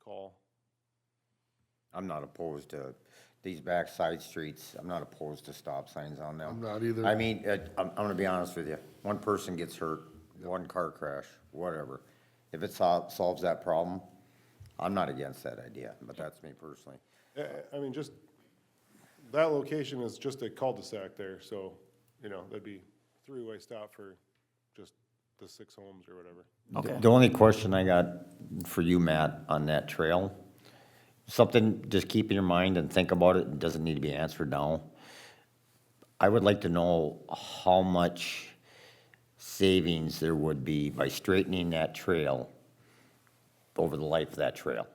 call. I'm not opposed to these backside streets. I'm not opposed to stop signs on them. I'm not either. I'm gonna be honest with you. One person gets hurt, one car crash, whatever. If it solves that problem, I'm not against that idea, but that's me personally. Just, that location is just a cul-de-sac there, so, that'd be 3-way stop for just the 6 homes or whatever. Okay. The only question I got for you, Matt, on that trail, something just keep in your mind and think about it, it doesn't need to be answered now. I would like to know how much savings there would be by straightening that trail over the life of that trail.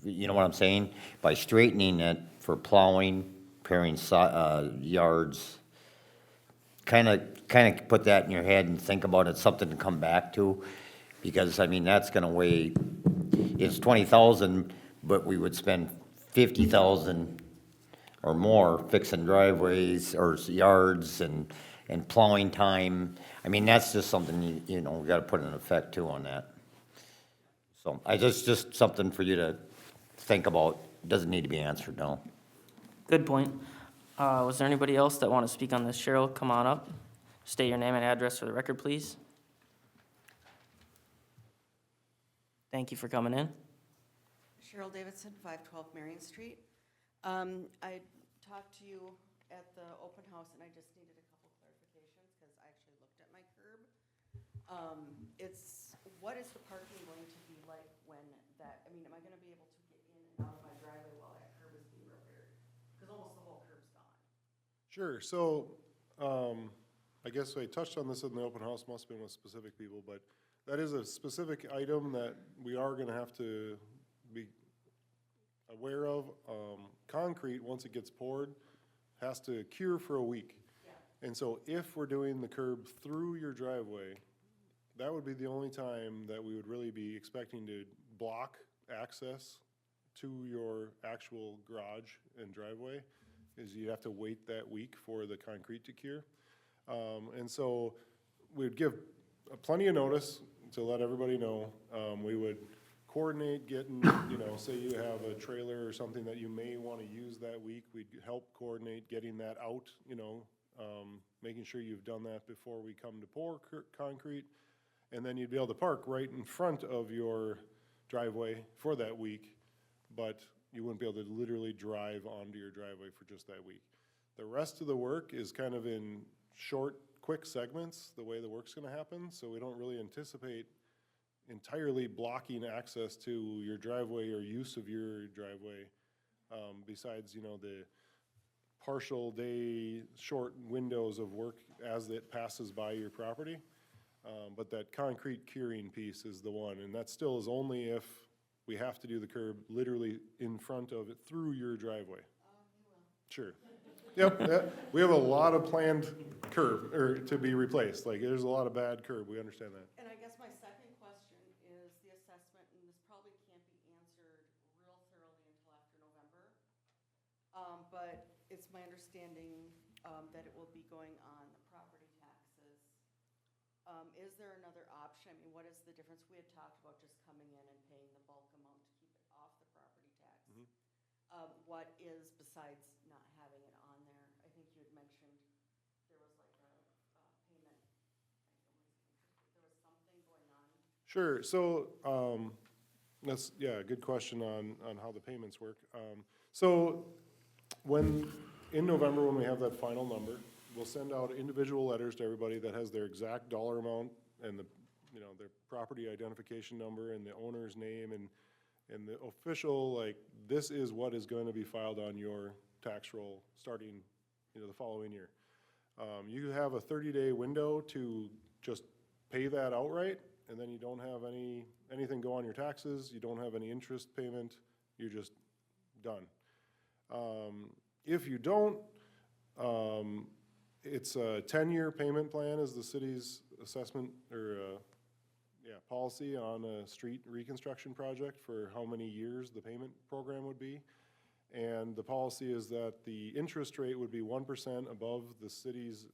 you know what I'm saying? By straightening it for plowing, preparing yards, kind of put that in your head and think about it, something to come back to. Because, I mean, that's gonna weigh, it's 20,000, but we would spend 50,000 or more fixing driveways or yards and plowing time. I mean, that's just something, you know, we gotta put an effect too on that. So just something for you to think about. Doesn't need to be answered now. Good point. Was there anybody else that want to speak on this? Cheryl, come on up. State your name and address for the record, please. Thank you for coming in. Cheryl Davidson, 512 Marion Street. I talked to you at the open house, and I just needed a couple clarifications, because I actually looked at my curb. What is the parking going to be like when that, I mean, am I gonna be able to get in and out of my driveway while that curb is being repaired? Because almost the whole curb's gone. Sure, so, I guess I touched on this in the open house, must have been with specific people, but that is a specific item that we are gonna have to be aware of. Concrete, once it gets poured, has to cure for a week. And so if we're doing the curb through your driveway, that would be the only time that we would really be expecting to block access to your actual garage and driveway, is you'd have to wait that week for the concrete to cure. And so we'd give plenty of notice to let everybody know. We would coordinate getting, you know, say you have a trailer or something that you may want to use that week, we'd help coordinate getting that out, you know, making sure you've done that before we come to pour concrete. And then you'd be able to park right in front of your driveway for that week, but you wouldn't be able to literally drive onto your driveway for just that week. The rest of the work is kind of in short, quick segments, the way the work's gonna happen, so we don't really anticipate entirely blocking access to your driveway or use of your driveway, besides, you know, the partial day, short windows of work as it passes by your property. But that concrete curing piece is the one, and that still is only if we have to do the curb literally in front of it through your driveway. Sure. Yep, we have a lot of planned curb, or to be replaced, like, there's a lot of bad curb, we understand that. And I guess my second question is the assessment, and this probably can't be answered real thoroughly until after November. But it's my understanding, that it will be going on the property taxes. Is there another option? I mean, what is the difference? We had talked about just coming in and paying the bulk amount to keep it off the property tax. What is besides not having it on there? I think you had mentioned there was like a payment, there was something going on. Sure, so, that's, yeah, good question on how the payments work. So, in November, when we have that final number, we'll send out individual letters to everybody that has their exact dollar amount and the, you know, their property identification number and the owner's name and the official, like, this is what is going to be filed on your tax roll starting, you know, the following year. You have a 30-day window to just pay that outright, and then you don't have anything go on your taxes, you don't have any interest payment, you're just done. If you don't, it's a 10-year payment plan is the city's assessment or, policy on a street reconstruction project for how many years the payment program would be. And the policy is that the interest rate would be 1% above the city's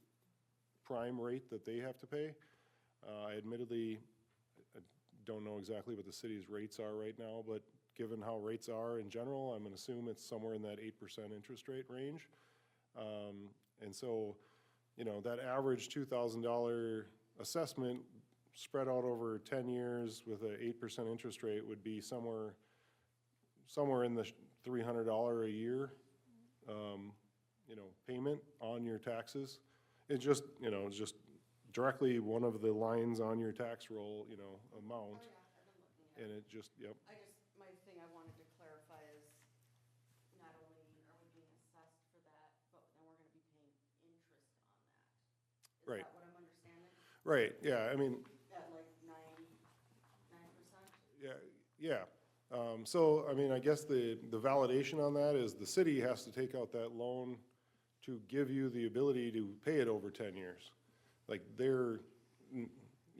prime rate that they have to pay. I admittedly don't know exactly what the city's rates are right now, but given how rates are in general, I'm gonna assume it's somewhere in that 8% interest rate range. And so, you know, that average $2,000 assessment spread out over 10 years with an 8% interest rate would be somewhere in the $300 a year, you know, payment on your taxes. It just, you know, it's just directly one of the lines on your tax roll, you know, amount. And it just, yep. My thing I wanted to clarify is not only are we being assessed for that, but then we're gonna be paying interest on that. Right. Is that what I'm understanding? Right, yeah, I mean, At like 9%? yeah, So, I mean, I guess the validation on that is the city has to take out that loan to give you the ability to pay it over 10 years. Like, they're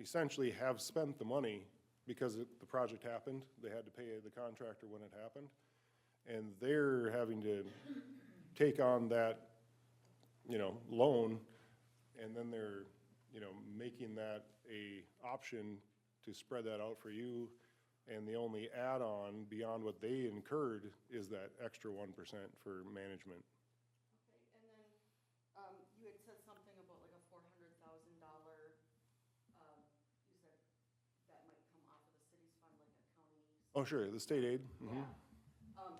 essentially have spent the money because the project happened. They had to pay the contractor when it happened. And they're having to take on that, loan, and then they're, making that a option to spread that out for you. And the only add-on beyond what they incurred is that extra 1% for management. Okay, and then, you had said something about like a $400,000, you said that might come off of the city's fund, like a county. Oh, sure, the state aid. Yeah.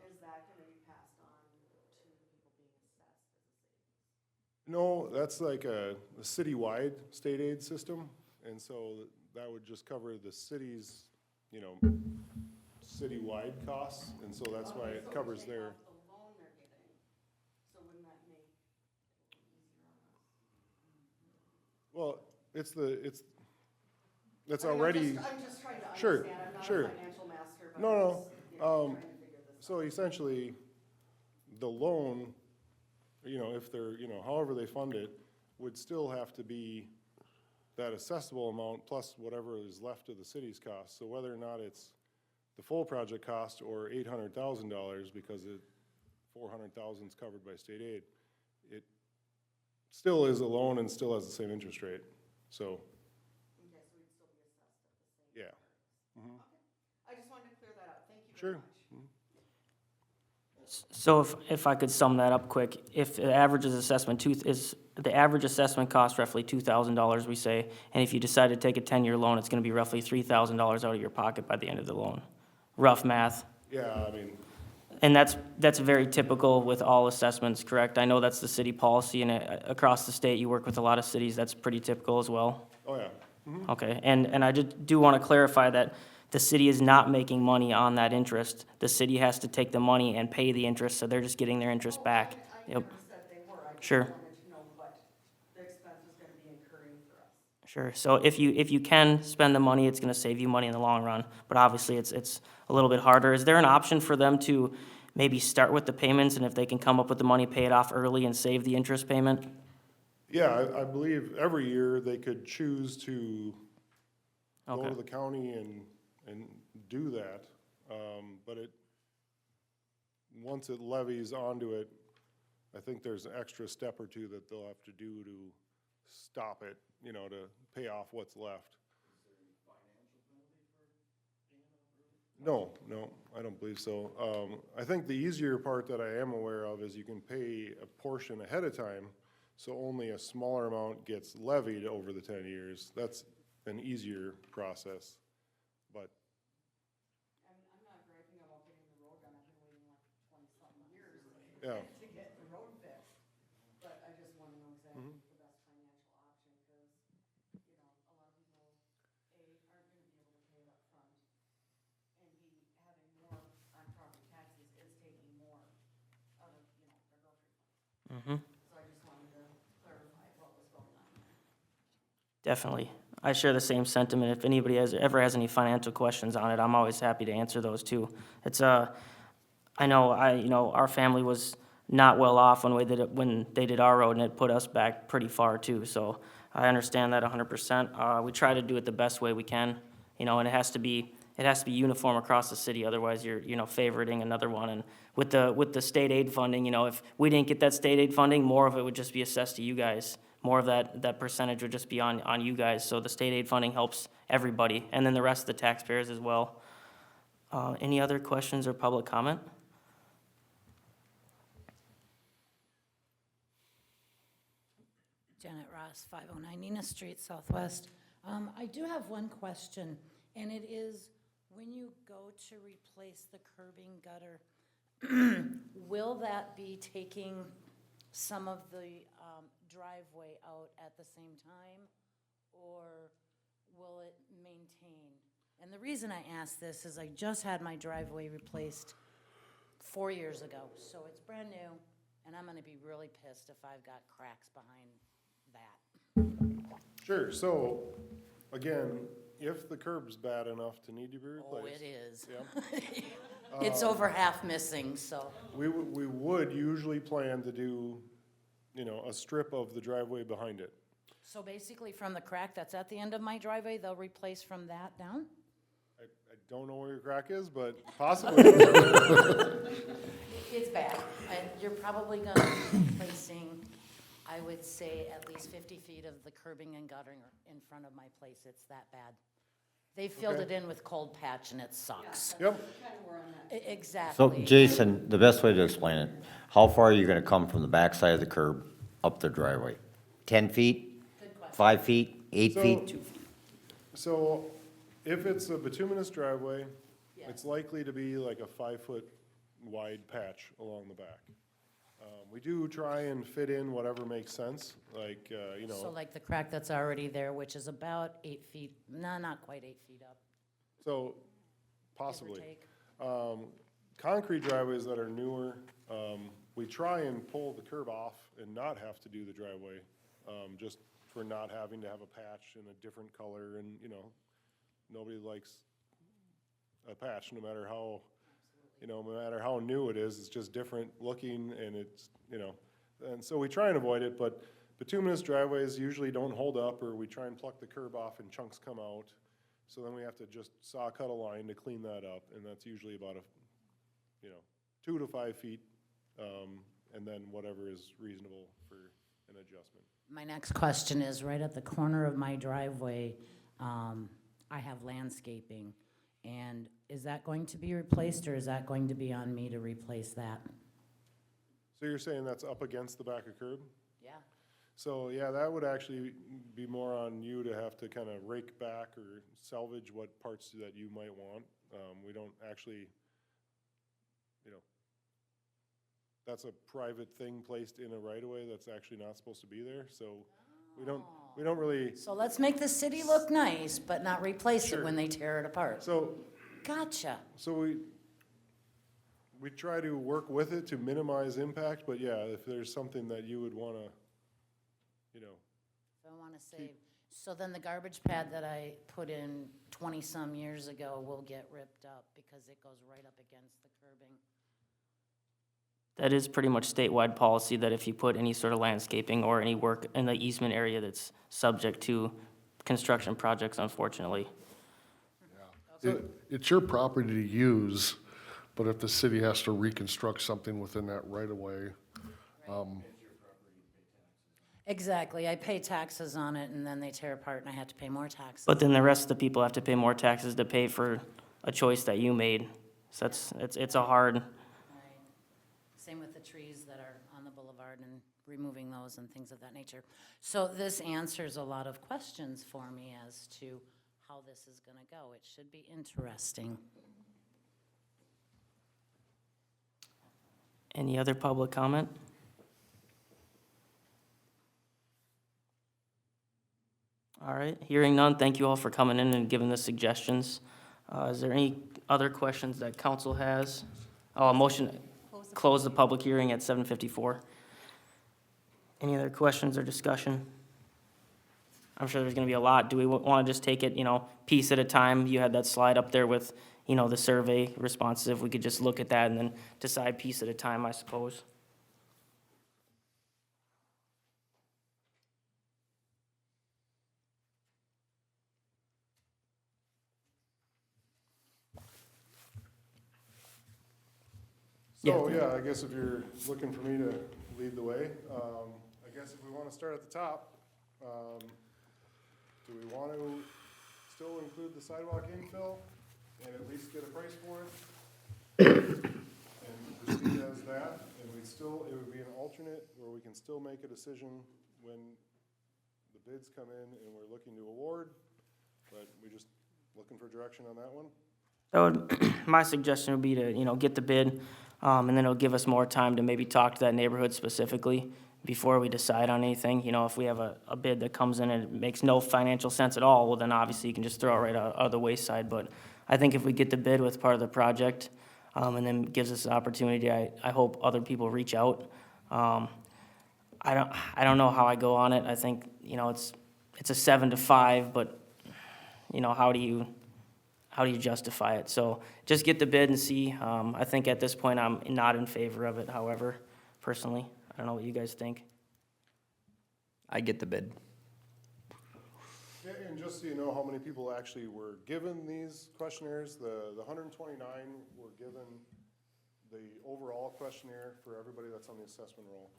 Is that gonna be passed on to the people being assessed as a savings? No, that's like a citywide state aid system, and so that would just cover the city's, citywide costs, and so that's why it covers So we're their, taking off the loan they're getting, so wouldn't that make it easier on us? well, that's I mean, already, I'm just trying to Sure, understand, I'm not sure. a financial master, but No, I'm no, just, trying to figure this out. so essentially, the loan, if they're, however they fund it, would still have to be that assessable amount plus whatever is left of the city's cost. So whether or not it's the full project cost or $800,000 because $400,000 is covered by state aid, it still is a loan and still has the same interest rate. So, Okay, so we'd still be assessed at the same. yeah. Okay, I just wanted to clear that up, thank you Sure. very much. So if I could sum that up quick, if the average the average assessment costs roughly $2,000, we say, and if you decide to take a 10-year loan, it's gonna be roughly $3,000 out of your pocket by the end of the loan. Rough math. Yeah, I mean, And that's very typical with all assessments, correct? I know that's the city policy, and across the state, you work with a lot of cities, that's pretty typical as well. oh, yeah. Okay, and I just do want to clarify that the city is not making money on that interest. The city has to take the money and pay the interest, so they're just getting their interest back. I Yep, never said they were, I just Sure. wanted to know what the expense was gonna be incurring for us. sure. So if you can spend the money, it's going to save you money in the long run, but obviously it's a little bit harder. Is there an option for them to maybe start with the payments, and if they can come up with the money, pay it off early and save the interest payment? Yeah, I believe every year they could choose to go Okay. to the county and do that. But once it levies onto it, I think there's an extra step or two that they'll have to do to stop it, to pay off what's left. No, I don't believe so. I think the easier part that I am aware of is you can pay a portion ahead of time, so only a smaller amount gets levied over the 10 years. That's an easier process, but, I'm not griping about getting the road done, I've been waiting like 20-something years yeah. to get the road fixed. But I just wanna know exactly the best financial option, cause, a lot of people, A, aren't gonna be able to pay it up front, and B, having more on property taxes is taking more out of, their grocery fund. Mm-hmm. So I just wanted to clarify what was going on there. Definitely. I share the same sentiment. If anybody ever has any financial questions on it, I'm always happy to answer those too. It's, I know, our family was not well off when they did our road, and it put us back pretty far too, so I understand that 100%. We try to do it the best way we can, and it has to be uniform across the city, otherwise you're, favoriting another one. And with the state aid funding, if we didn't get that state aid funding, more of it would just be assessed to you guys. More of that percentage would just be on you guys, so the state aid funding helps everybody, and then the rest of the taxpayers as well. Any other questions or public comment? Janet Ross, 509 Nina Street, Southwest. I do have one question, and it is, when you go to replace the curbing gutter, will that be taking some of the driveway out at the same time, or will it maintain? And the reason I ask this is I just had my driveway replaced 4 years ago, so it's brand new, and I'm gonna be really pissed if I've got cracks behind that. Sure, so, again, if the curb's bad enough to need to be replaced. Oh, it is. Yep. It's over half missing, so. We would usually plan to do, a strip of the driveway behind it. So basically from the crack that's at the end of my driveway, they'll replace from that down? I don't know where your crack is, but possibly. It's bad. And you're probably gonna be replacing, I would say, at least 50 feet of the curbing and guttering in front of my place. It's that bad. They filled it in with cold patch and it sucks. Yep. So Exactly. Jason, the best way to explain it, how far are you gonna come from the backside of the curb up the driveway? 10 feet? 5 feet? 8 feet? 2 feet? So if it's a bituminous driveway, it's likely to be like a 5-foot wide patch along the back. We do try and fit in whatever makes sense, like, So like the crack that's already there, which is about 8 feet, no, not quite 8 feet up, so give or possibly. take. Concrete driveways that are newer, we try and pull the curb off and not have to do the driveway, just for not having to have a patch in a different color, and, nobody likes a patch, no matter how, no matter how new it is, it's just different looking, and it's, and so we try and avoid it, but bituminous driveways usually don't hold up, or we try and pluck the curb off and chunks come out, so then we have to just saw cut a line to clean that up, and that's usually about 2 to 5 feet, and then whatever is reasonable for an adjustment. My next question is, right at the corner of my driveway, I have landscaping, and is that going to be replaced, or is that going to be on me to replace that? So you're saying that's up against the back of curb? Yeah. So, yeah, that would actually be more on you to have to kind of rake back or salvage what parts that you might want. We don't actually, that's a private thing placed in a right-of-way that's actually not supposed to be there, so we don't really, So let's make the city look nice, but not replace it Sure. when they tear it apart. so, Gotcha. so we try to work with it to minimize impact, but yeah, if there's something that you would wanna, So I want to save, so then the garbage pad that I put in 20-some years ago will get ripped up because it goes right up against the curbing. That is pretty much statewide policy that if you put any sort of landscaping or any work in the easement area that's subject to construction projects, unfortunately. It's your property to use, but if the city has to reconstruct something within that right-of-way, Exactly, I pay taxes on it, and then they tear apart, and I have to pay more taxes. But then the rest of the people have to pay more taxes to pay for a choice that you made. So it's a hard, Right. Same with the trees that are on the boulevard and removing those and things of that nature. So this answers a lot of questions for me as to how this is gonna go. It should be interesting. any other public comment? All right, hearing none, thank you all for coming in and giving the suggestions. Is there any other questions that council has? Oh, a motion, close the public hearing at 7:54. Any other questions or discussion? I'm sure there's gonna be a lot. Do we want to just take it, piece at a time? You had that slide up there with, the survey responses. If we could just look at that and then decide piece at a time, I suppose. So, yeah, I guess if you're looking for me to lead the way, I guess if we want to start at the top, do we want to still include the sidewalk infill and at least get a price for it? And proceed as that, and it would be an alternate where we can still make a decision when the bids come in and we're looking to award, but we just looking for direction on that one? My suggestion would be to, get the bid, and then it'll give us more time to maybe talk to that neighborhood specifically before we decide on anything. If we have a bid that comes in and it makes no financial sense at all, well, then obviously you can just throw it right out of the wayside. But I think if we get the bid with part of the project, and then gives us an opportunity, I hope other people reach out. I don't know how I go on it. I think, it's a 7 to 5, but, you know, how do you justify it? So just get the bid and see. I think at this point, I'm not in favor of it, however, personally. I don't know what you guys think. I get the bid. Yeah, and just so you know how many people actually were given these questionnaires, the 129 were given the overall questionnaire for everybody that's on the assessment roll.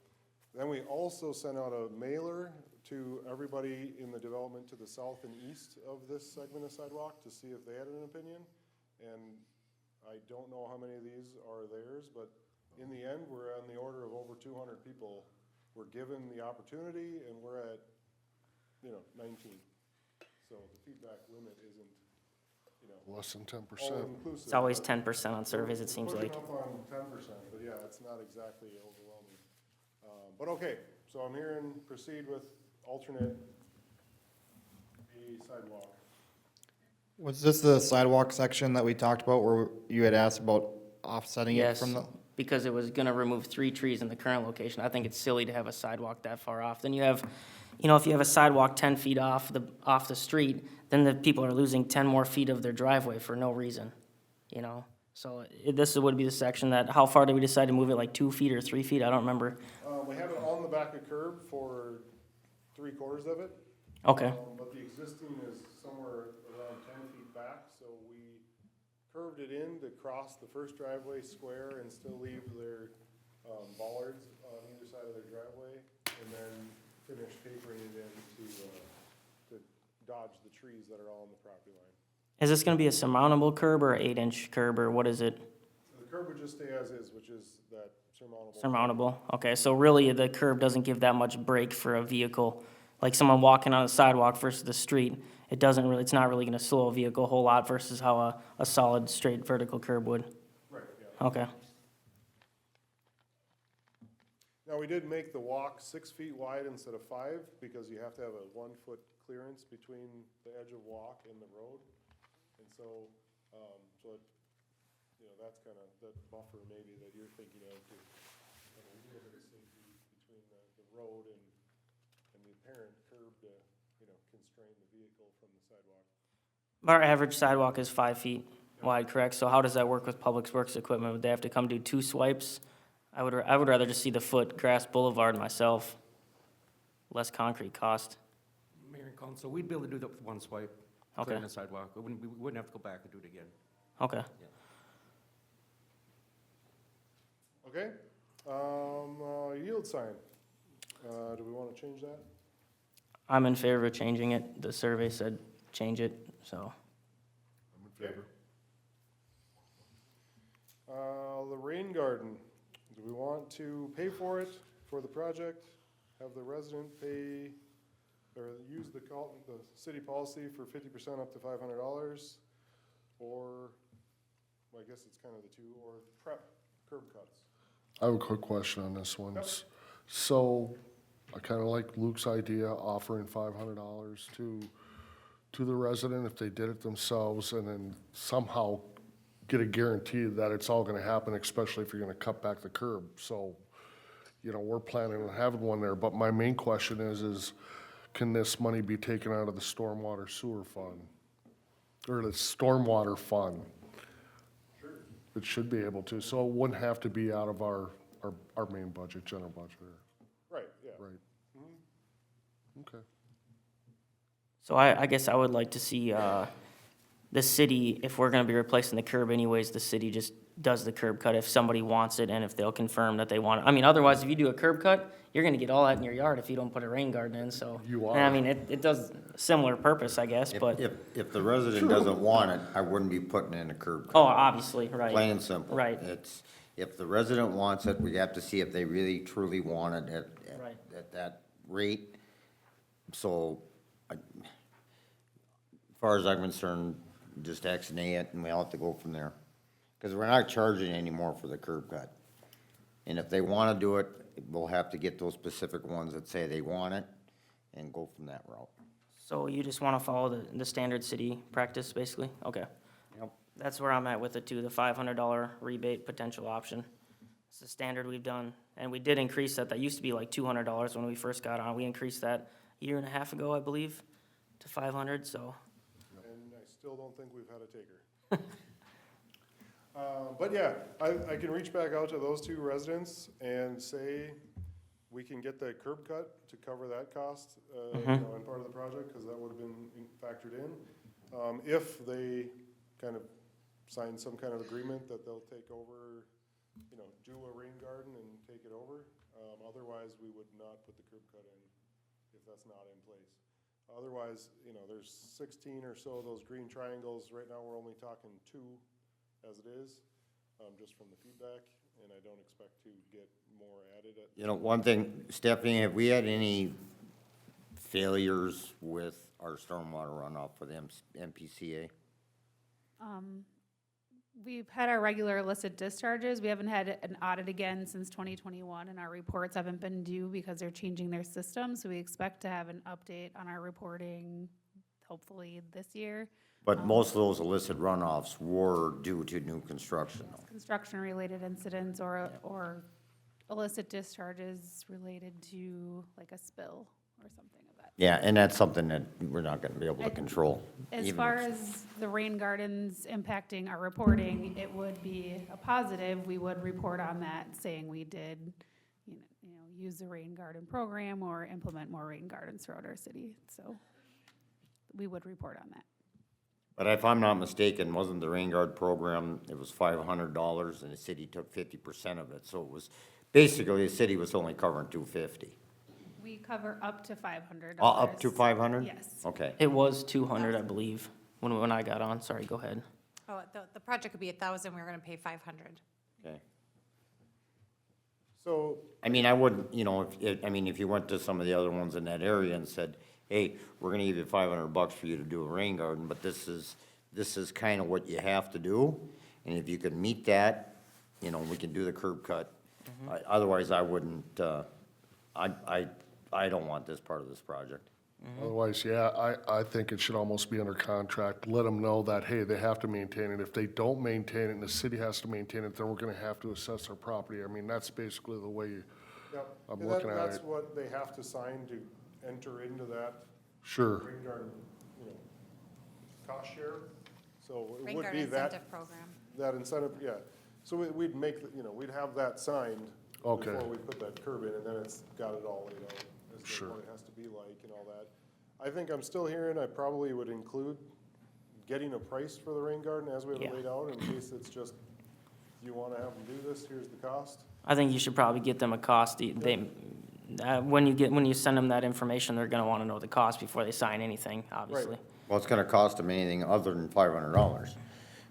Then we also sent out a mailer to everybody in the development to the south and east of this segment of sidewalk to see if they had an opinion. And I don't know how many of these are theirs, but in the end, we're on the order of over 200 people were given the opportunity, and we're at, 19. So the feedback limit isn't, Less than 10%. all inclusive. It's always but 10% on surveys, it seems like. Pushing up on 10%, but yeah, it's not exactly overwhelming. But okay, so I'm hearing proceed with alternate A sidewalk. Was this the sidewalk section that we talked about where you had asked about offsetting it Yes, from the? because it was gonna remove 3 trees in the current location. I think it's silly to have a sidewalk that far off. Then you have, if you have a sidewalk 10 feet off the street, then the people are losing 10 more feet of their driveway for no reason, So this would be the section that, how far did we decide to move it, like 2 feet or 3 feet? I don't remember. We have it on the back of curb for 3/4 of it. Okay, But the existing is somewhere around 10 feet back, so we curved it in to cross the first driveway square and still leave their bollards on either side of their driveway, and then finish tapering it in to dodge the trees that are all on the property line. is this gonna be a surmountable curb or 8-inch curb, or what is it? The curb would just stay as is, which is that surmountable. Surmountable, okay, so really the curb doesn't give that much break for a vehicle, like someone walking on a sidewalk versus the street. It's not really gonna slow a vehicle a whole lot versus how a solid, straight vertical curb would. Right, yeah. Okay, Now, we did make the walk 6 feet wide instead of 5, because you have to have a 1-foot clearance between the edge of walk and the road. And so, that's kind of the buffer maybe that you're thinking of, to have a little bit of safety between the road and the apparent curb to, constrain the vehicle from the sidewalk. our average sidewalk is 5 feet wide, correct? So how does that work with Public Works equipment? Would they have to come do 2 swipes? I would rather just see the foot grass boulevard myself. Less concrete cost. Mayor and council, we'd be able to do that with one swipe, Okay. clearing the sidewalk. We wouldn't have to go back and do it again. Okay. Okay, yield sign. Do we want to change that? I'm in favor of changing it. The survey said change it, so. I'm in favor. The rain garden, do we want to pay for it, for the project? Have the resident pay, or use the city policy for 50% up to $500? Or, well, I guess it's kind of the two, or prep curb cuts? I have a quick question on this one. So I kind of like Luke's idea, offering $500 to the resident if they did it themselves, and then somehow get a guarantee that it's all gonna happen, especially if you're gonna cut back the curb. So, we're planning on having one there, but my main question is can this money be taken out of the stormwater sewer fund? Or the stormwater fund? It should be able to, so it wouldn't have to be out of our main budget, general budget, Right, yeah. right? Okay. So I guess I would like to see, the city, if we're gonna be replacing the curb anyways, the city just does the curb cut if somebody wants it and if they'll confirm that they want it. I mean, otherwise, if you do a curb cut, you're gonna get all that in your yard if you don't put a rain garden in, so. You And are. I mean, it does similar purpose, I guess, but, If the resident doesn't want it, I wouldn't be putting in a curb cut. oh, obviously, right. Plain and simple. Right. If the resident wants it, we have to see if they really truly want it Right. at that rate. So, as far as I'm concerned, just X-nay it, and we'll have to go from there. Because we're not charging anymore for the curb cut. And if they want to do it, we'll have to get those specific ones that say they want it, and go from that route. So you just wanna follow the standard city practice, basically? Okay. Yep. That's where I'm at with it too, the $500 rebate potential option. It's the standard we've done, and we did increase that. That used to be like $200 when we first got on. We increased that a year and a half ago, I believe, to 500, so. And still don't think we've had a taker. But yeah, I can reach back out to those 2 residents and say, we can get that curb cut to cover that cost, you know, in part of the project, because that would have been factored in. If they kind of sign some kind of agreement that they'll take over, you know, do a rain garden and take it over. Otherwise, we would not put the curb cut in if that's not in place. Otherwise, you know, there's 16 or so of those green triangles. Right now, we're only talking 2 as it is, just from the feedback, and I don't expect to get more added. You know, one thing, Stephanie, have we had any failures with our stormwater runoff with MPCA? We've had our regular illicit discharges. We haven't had an audit again since 2021, and our reports haven't been due because they're changing their system. So we expect to have an update on our reporting hopefully this year. But most of those illicit runoffs were due to new construction. Construction-related incidents or illicit discharges related to like a spill or something of that. Yeah, and that's something that we're not gonna be able to control. As even far if- as the rain gardens impacting our reporting, it would be a positive. We would report on that, saying we did, use the rain garden program or implement more rain gardens throughout our city. So we would report on that. But if I'm not mistaken, wasn't the rain guard program, it was $500 and the city took 50% of it. So it was, basically, the city was only covering $250. We cover up to $500. Up to 500? Yes. Okay. It was 200, I believe, when I got on. Sorry, go ahead. Oh, the project could be 1,000, we were gonna pay 500. Okay. So, I mean, I wouldn't, you know, if you went to some of the other ones in that area and said, hey, we're gonna give you $500 for you to do a rain garden, but this is kind of what you have to do. And if you can meet that, you know, we can do the curb cut. Otherwise, I wouldn't, I don't want this part of this project. Otherwise, yeah, I think it should almost be under contract. Let them know that, hey, they have to maintain it. If they don't maintain it and the city has to maintain it, then we're gonna have to assess their property. I mean, that's basically the way yep, I'm and looking at that's it. what they have to sign to enter into that Sure. rain garden, you know, cost share. So it Rain would garden be that, incentive program. that incentive, yeah. So we'd make, you know, we'd have that signed Okay. before we put that curb in, and then it's got it all laid out as to Sure. what it has to be like and all that. I think I'm still hearing I probably would include getting a price for the rain garden as we have it Yeah. laid out, in case it's just, you wanna have them do this, here's the cost. I think you should probably get them a cost. When you send them that information, they're gonna wanna know the cost before they sign anything, obviously. Well, it's gonna cost them anything other than $500.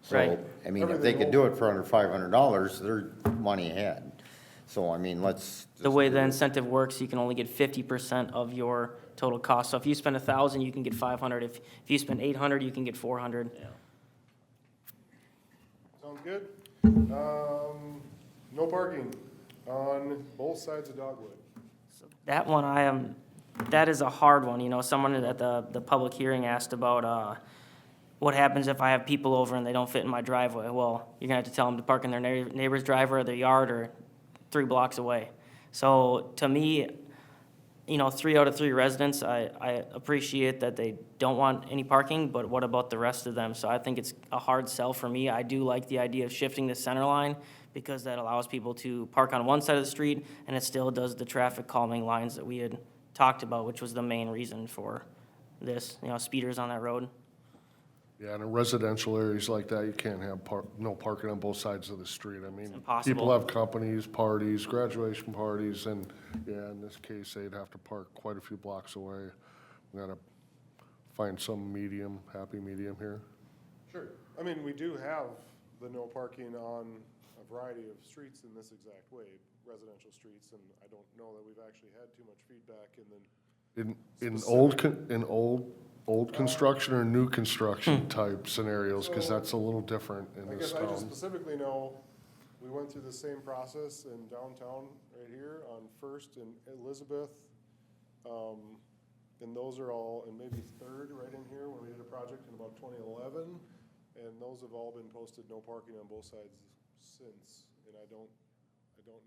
So, Right. I mean, if they could do it for under $500, they're money ahead. So, I mean, let's. The way the incentive works, you can only get 50% of your total cost. So if you spend 1,000, you can get 500. If you spend 800, you can get 400. Sounds good? No parking on both sides of Dogwood. That one, that is a hard one, someone at the public hearing asked about, what happens if I have people over and they don't fit in my driveway? Well, you're gonna have to tell them to park in their neighbor's driveway or their yard or 3 blocks away. So to me, 3 out of 3 residents, I appreciate that they don't want any parking, but what about the rest of them? So I think it's a hard sell for me. I do like the idea of shifting the center line because that allows people to park on one side of the street and it still does the traffic calming lines that we had talked about, which was the main reason for this, speeders on that road. Yeah, and in residential areas like that, you can't have no parking on both sides of the street. I mean, impossible. people have companies, parties, graduation parties, and, yeah, in this case, they'd have to park quite a few blocks away. We gotta find some happy medium here. Sure. I mean, we do have the no parking on a variety of streets in this exact way, residential streets, and I don't know that we've actually had too much feedback In old construction or new construction type scenarios, because that's a little different in I this guess I just town. specifically know, we went through the same process in downtown right here on First and Elizabeth. And those are all, and maybe Third right in here, when we did a project in about 2011. And those have all been posted, no parking on both sides since. And I don't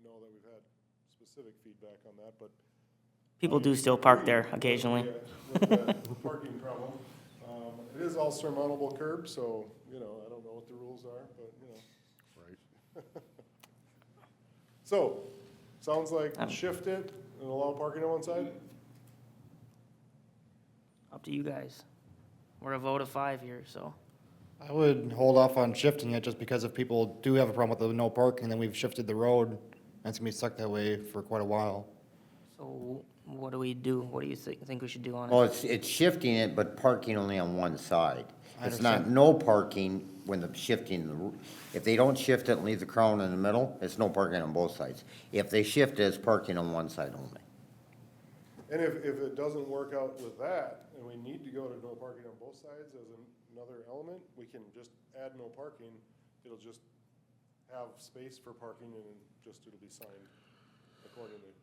know that we've had specific feedback on that, but People do still park there occasionally. with the parking problem. It It is all surmountable curb, so, you know, I don't know what the rules are, but, you know. Right. So, sounds like shift it and allow parking on one side? Up to you guys. We're a vote of 5 here, so. I would hold off on shifting it just because if people do have a problem with the no parking, then we've shifted the road and it's gonna be stuck that way for quite a while. So what do we do? What do you think we should do on Well, it? it's shifting it, but parking only on one side. I It's not understand. no parking when the shifting, if they don't shift it and leave the crown in the middle, it's no parking on both sides. If they shift it, it's parking on one side only. And if it doesn't work out with that, and we need to go to no parking on both sides as another element, we can just add no parking. It'll just have space for parking and it'll be signed accordingly.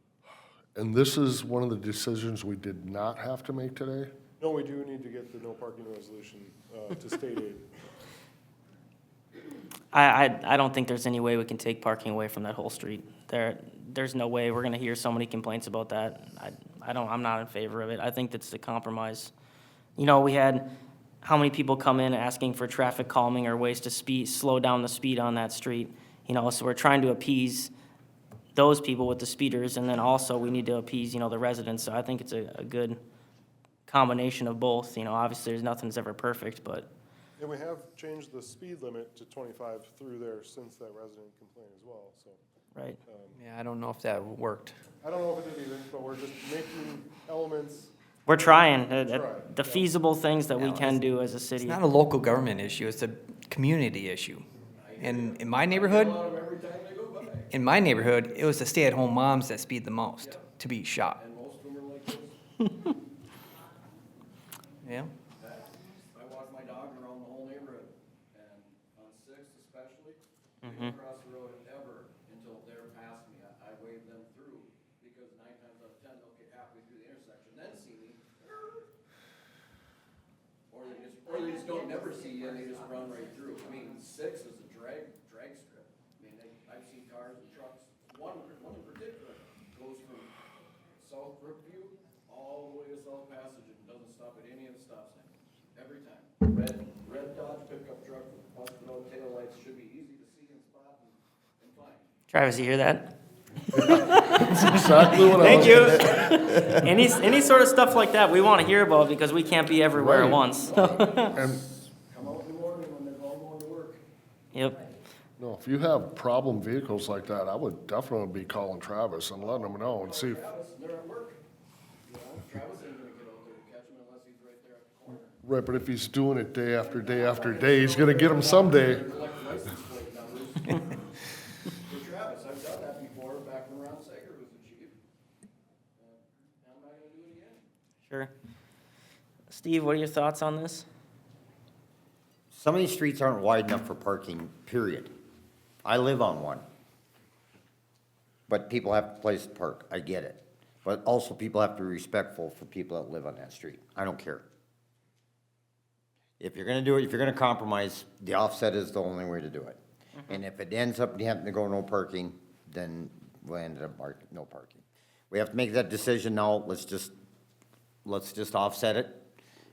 And this is one of the decisions we did not have to make today? No, we do need to get the no parking resolution, to state aid. I don't think there's any way we can take parking away from that whole street. There's no way. We're gonna hear so many complaints about that. I'm not in favor of it. I think that's a compromise. You know, we had how many people come in asking for traffic calming or ways to slow down the speed on that street. You know, so we're trying to appease those people with the speeders, and then also we need to appease, you know, the residents. So I think it's a good combination of both. You know, obviously, nothing's ever perfect, but And we have changed the speed limit to 25 through there since that resident complained as well, so. right. Yeah, I don't know if that worked. I don't know if it did either, but we're just making elements. We're trying, Try, the yeah. feasible things that we No, can do as a It's city. not a local government issue, it's a community issue. And in my neighborhood, it was the stay-at-home moms that speed the most to be shot. And most of them are like this. Yeah, I walk my dog around the whole neighborhood, and on Sixth especially, they don't cross the road ever until they're past me. I wave them through, because 9 times out of 10, they'll get halfway through the intersection, then see me. Or they just don't never see you, and they just run right through. I mean, Sixth is a drag strip. I mean, I've seen cars and trucks, one in particular goes from South Brookview all the way to South Passage and doesn't stop at any of the stop signs, every time. Red Dodge pickup truck with busted out taillights should be easy to see and spot and find. Travis, you hear that? Exactly what I was. Thank you. Any sort of stuff like that we want to hear about because we can't be everywhere at Right. once. And, Come out in the morning when they're all going to work. Yep. no, if you have problem vehicles like that, I would definitely be calling Travis and letting him know and see if, Travis, they're at work. You know, Travis ain't gonna get out there and catch them unless he's right there at the corner. right, but if he's doing it day after day after day, he's gonna get them someday. Collect license plate numbers. For Travis, I've done that before, back when Ron Sager was the chief. Now I'm not gonna do it again. Sure. Steve, what are your thoughts on this? Some of these streets aren't wide enough for parking, period. I live on one. But people have a place to park, I get it. But also, people have to be respectful for people that live on that street. I don't care. If you're gonna do it, if you're gonna compromise, the offset is the only way to do it. And if it ends up having to go no parking, then we'll end up no parking. We have to make that decision now, let's just offset it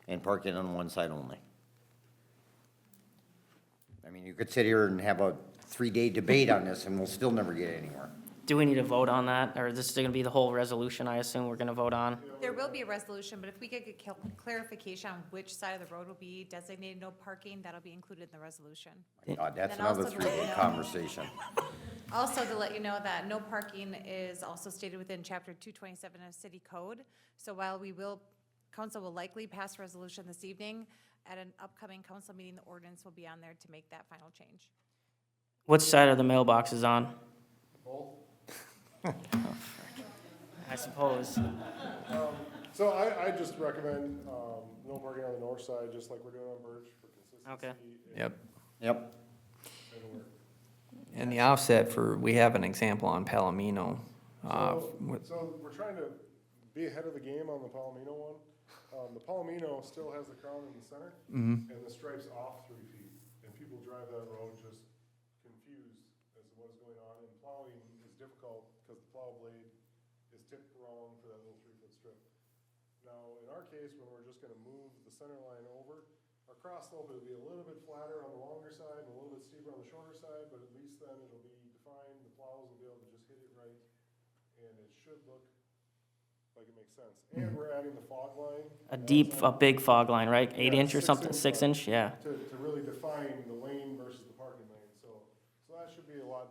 and park it on one side only. I mean, you could sit here and have a 3-day debate on this and we'll still never get anywhere. Do we need to vote on that, or is this gonna be the whole resolution I assume we're gonna vote on? There will be a resolution, but if we could get clarification on which side of the road will be designated no parking, that'll be included in the resolution. That's Then also another to let you 3-day know- conversation. Also, to let you know that no parking is also stated within chapter 227 of city code. So while council will likely pass a resolution this evening, at an upcoming council meeting, the ordinance will be on there to make that final change. Which side are the mailboxes on? I suppose. So I just recommend, no parking on the north side, just like we're doing on Birch for consistency. Okay. yep. Yep. And the offset we have an example on Palomino. So we're trying to be ahead of the game on the Palomino one. The Palomino still has the crown in the center, and the stripes off 3 feet. And people drive that road just confused as to what's going on. And plowing is difficult because the plow blade is tipped wrong for that little 3-foot strip. Now, in our case, when we're just gonna move the center line over, Our cross slope will be a little bit flatter on the longer side and a little bit steeper on the shorter side, but at least then it'll be defined, the plows will be able to just hit it right, and it should look like it makes sense. And we're adding the fog line. A big fog line, right? 8 inch or 6 something, inch 6 line inch, yeah. To really define the lane versus the parking lane, so that should be a lot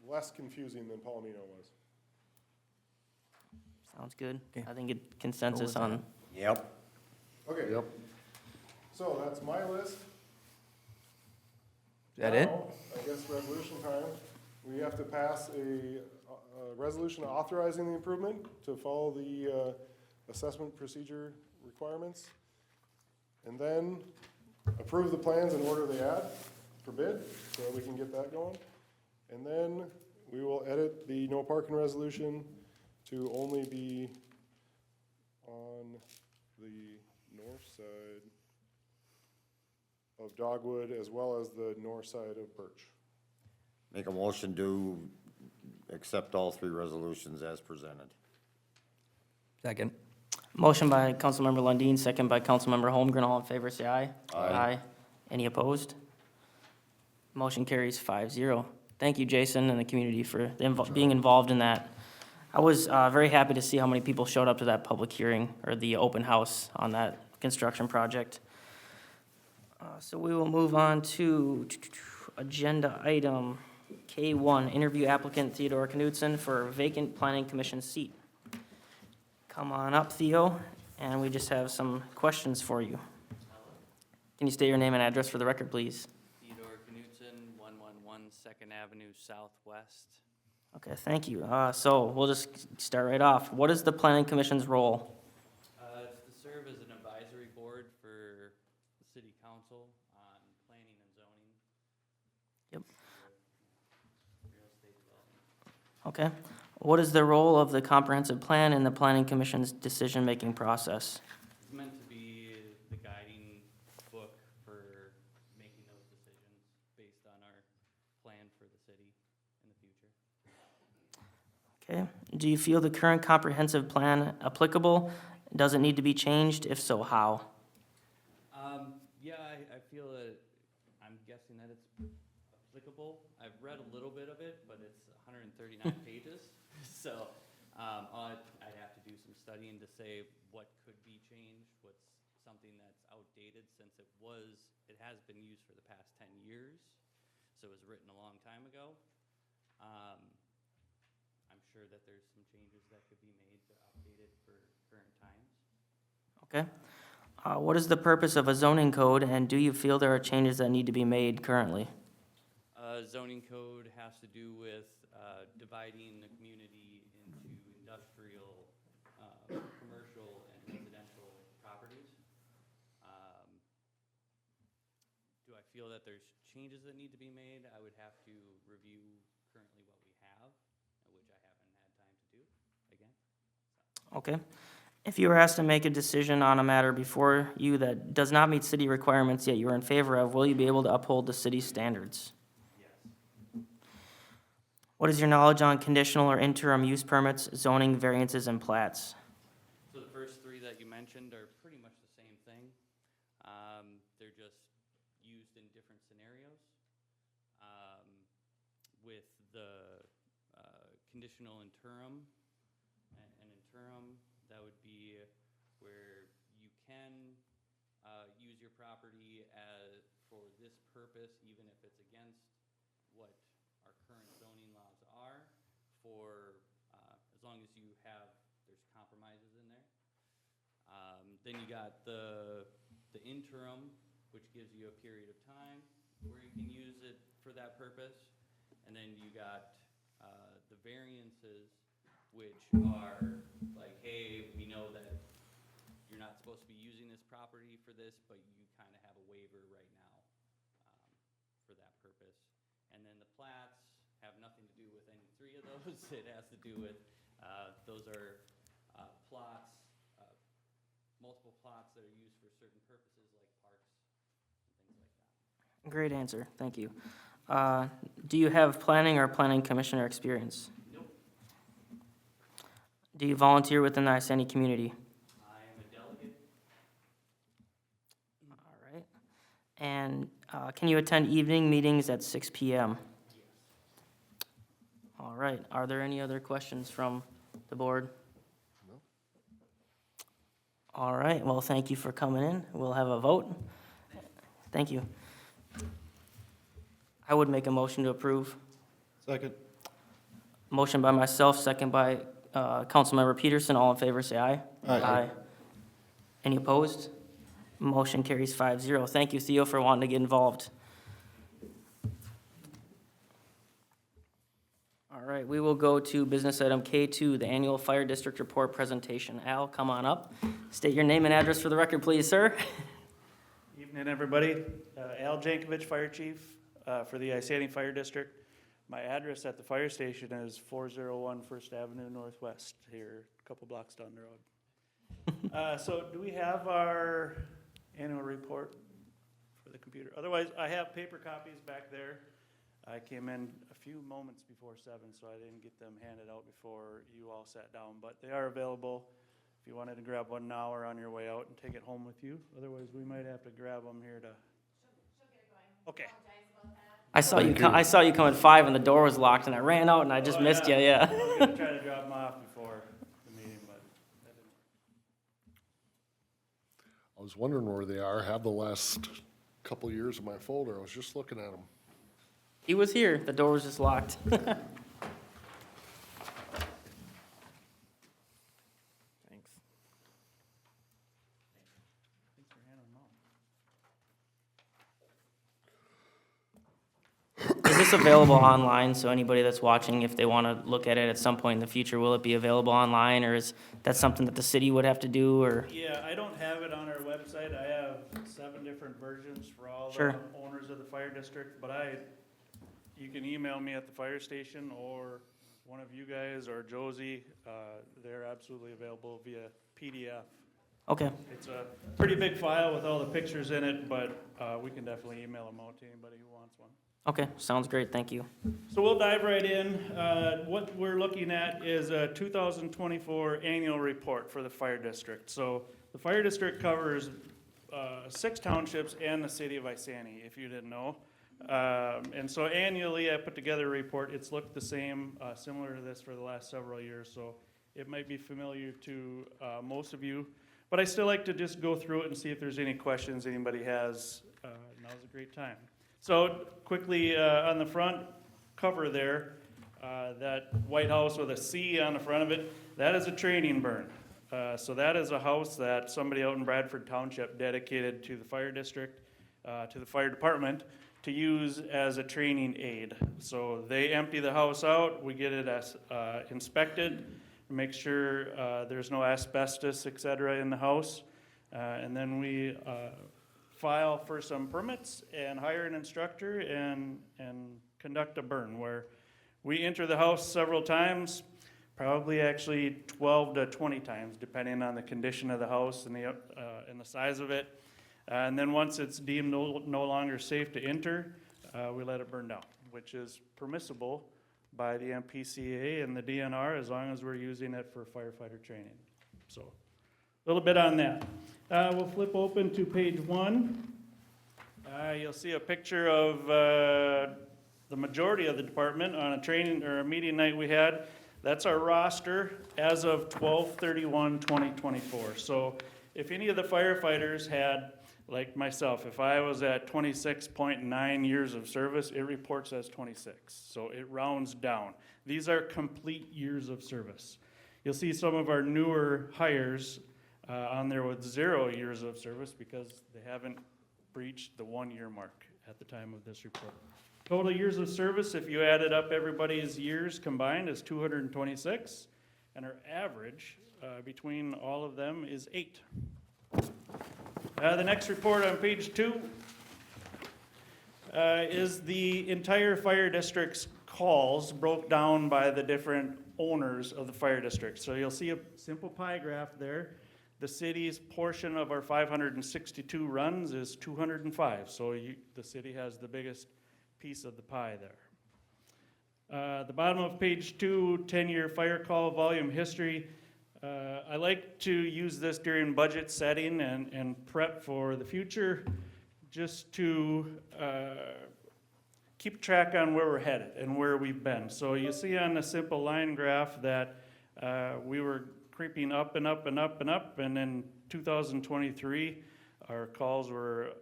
less confusing than Palomino was. Sounds good. Okay. I think it consensus with on, Yep. Okay. Yep. So that's my list. Is that it? Now, I guess resolution time. We have to pass a resolution authorizing the improvement to follow the assessment procedure requirements. And then approve the plans and order the ad for bid, so that we can get that going. And then we will edit the no parking resolution to only be on the north side of Dogwood as well as the north side of Birch. Make a motion to accept all three resolutions as presented. Second. motion by Councilmember Lundin, second by Councilmember Holmgren. All in favor, say aye. Aye. Any opposed? Motion carries 5-0. Thank you, Jason, and the community for being involved in that. I was very happy to see how many people showed up to that public hearing, or the open house on that construction project. So we will move on to agenda item K1, interview applicant Theodore Knudsen for vacant planning commission seat. Come on up, Theo, and we just have some questions for you. Can you state your name and address for the record, please? Theodore Knudsen, 111 Second Avenue Southwest. Okay, thank you. So we'll just start right off. What is the planning commission's role? It's to serve as an advisory board for the city council on planning and zoning. Yep. Real estate development. Okay. What is the role of the comprehensive plan in the planning commission's decision-making process? It's meant to be the guiding book for making those decisions based on our plan for the city in the future. Okay. Do you feel the current comprehensive plan applicable? Does it need to be changed? If so, how? Yeah, I feel that, I'm guessing that it's applicable. I've read a little bit of it, but it's 139 pages. So, I'd have to do some studying to say what could be changed, what's something that's outdated since it has been used for the past 10 years. So it was written a long time ago. I'm sure that there's some changes that could be made to update it for current times. Okay. What is the purpose of a zoning code, and do you feel there are changes that need to be made currently? Zoning code has to do with dividing the community into industrial, commercial, and residential properties. Do I feel that there's changes that need to be made? I would have to review currently what we have, which I haven't had time to do again. Okay. If you were asked to make a decision on a matter before you that does not meet city requirements yet you are in favor of, will you be able to uphold the city's standards? Yes. What is your knowledge on conditional or interim use permits, zoning variances, and plats? So the first three that you mentioned are pretty much the same thing. They're just used in different scenarios. With the conditional interim, an interim, that would be where you can use your property for this purpose, even if it's against what our current zoning laws are, for as long as there's compromises in there. Then you got the interim, which gives you a period of time where you can use it for that purpose. And then you got the variances, which are like, hey, we know that you're not supposed to be using this property for this, but you kind of have a waiver right now for that purpose. And then the plats have nothing to do with any three of those. It has to do with, those are plots, multiple plots that are used for certain purposes like parks and things like that. Great answer, thank you. Do you have planning or planning commissioner experience? Nope. Do you volunteer within the Iceni community? I am a delegate. All right. And can you attend evening meetings at 6 PM? All right, are there any other questions from the board? All right, well, thank you for coming in. We'll have a vote. Thank you. I would make a motion to approve. Second. Motion by myself, second by Councilmember Peterson. All in favor, say aye. Aye. Any opposed? Motion carries 5-0. Thank you, Theo, for wanting to get involved. All right, we will go to business item K2, the annual fire district report presentation. Al, come on up. State your name and address for the record, please, sir. Evening, everybody. Al Jankovic, Fire Chief for the Isani Fire District. My address at the fire station is 401 First Avenue Northwest, here, a couple blocks down the road. So do we have our annual report for the computer? Otherwise, I have paper copies back there. I came in a few moments before 7, so I didn't get them handed out before you all sat down, but they are available if you wanted to grab one now or on your way out and take it home with you. Otherwise, we might have to grab them here to. Okay. I saw you come at 5 and the door was locked, and I ran out and I just missed you, yeah. I was gonna try to drop them off before the meeting, but that didn't work. I was wondering where they are. I have the last couple years of my folder. I was just looking at them. He was here, the door was just locked. Thanks. Thanks for handing them out. Is this available online, so anybody that's watching, if they want to look at it at some point in the future, will it be available online, or is that something that the city would have to do, or? Yeah, I don't have it on our website. I have 7 different versions for all Sure. the owners of the fire district, but you can email me at the fire station or one of you guys or Josie. They're absolutely available via PDF. Okay, It's a pretty big file with all the pictures in it, but we can definitely email them out to anybody who wants one. okay, sounds great, thank you. So we'll dive right in. What we're looking at is a 2024 annual report for the fire district. So the fire district covers 6 townships and the city of Isani, if you didn't know. And so annually, I put together a report. It's looked the same, similar to this for the last several years, so it might be familiar to most of you. But I still like to just go through it and see if there's any questions anybody has. Now's a great time. So quickly, on the front cover there, that White House with a C on the front of it, that is a training burn. So that is a house that somebody out in Bradford Township dedicated to the fire district, to the fire department, to use as a training aid. So they empty the house out, we get it inspected, make sure there's no asbestos, et cetera, in the house. And then we file for some permits and hire an instructor and conduct a burn where we enter the house several times, probably actually 12 to 20 times, depending on the condition of the house and the size of it. And then once it's deemed no longer safe to enter, we let it burn down, which is permissible by the MPCA and the DNR as long as we're using it for firefighter training. So a little bit on that. We'll flip open to page 1. You'll see a picture of the majority of the department on a training or a meeting night we had. That's our roster as of 12/31/2024. So if any of the firefighters had, like myself, if I was at 26.9 years of service, it reports as 26. So it rounds down. These are complete years of service. You'll see some of our newer hires on there with 0 years of service because they haven't breached the 1-year mark at the time of this report. Total years of service, if you added up everybody's years combined, is 226, and our average between all of them is 8. The next report on page 2 is the entire fire district's calls broke down by the different owners of the fire district. So you'll see a simple pie graph there. The city's portion of our 562 runs is 205, so the city has the biggest piece of the pie there. The bottom of page 2, 10-year fire call volume history. I like to use this during budget setting and prep for the future, just to keep track on where we're headed and where we've been. So you see on the simple line graph that we were creeping up and up and up and up, and in 2023, our calls were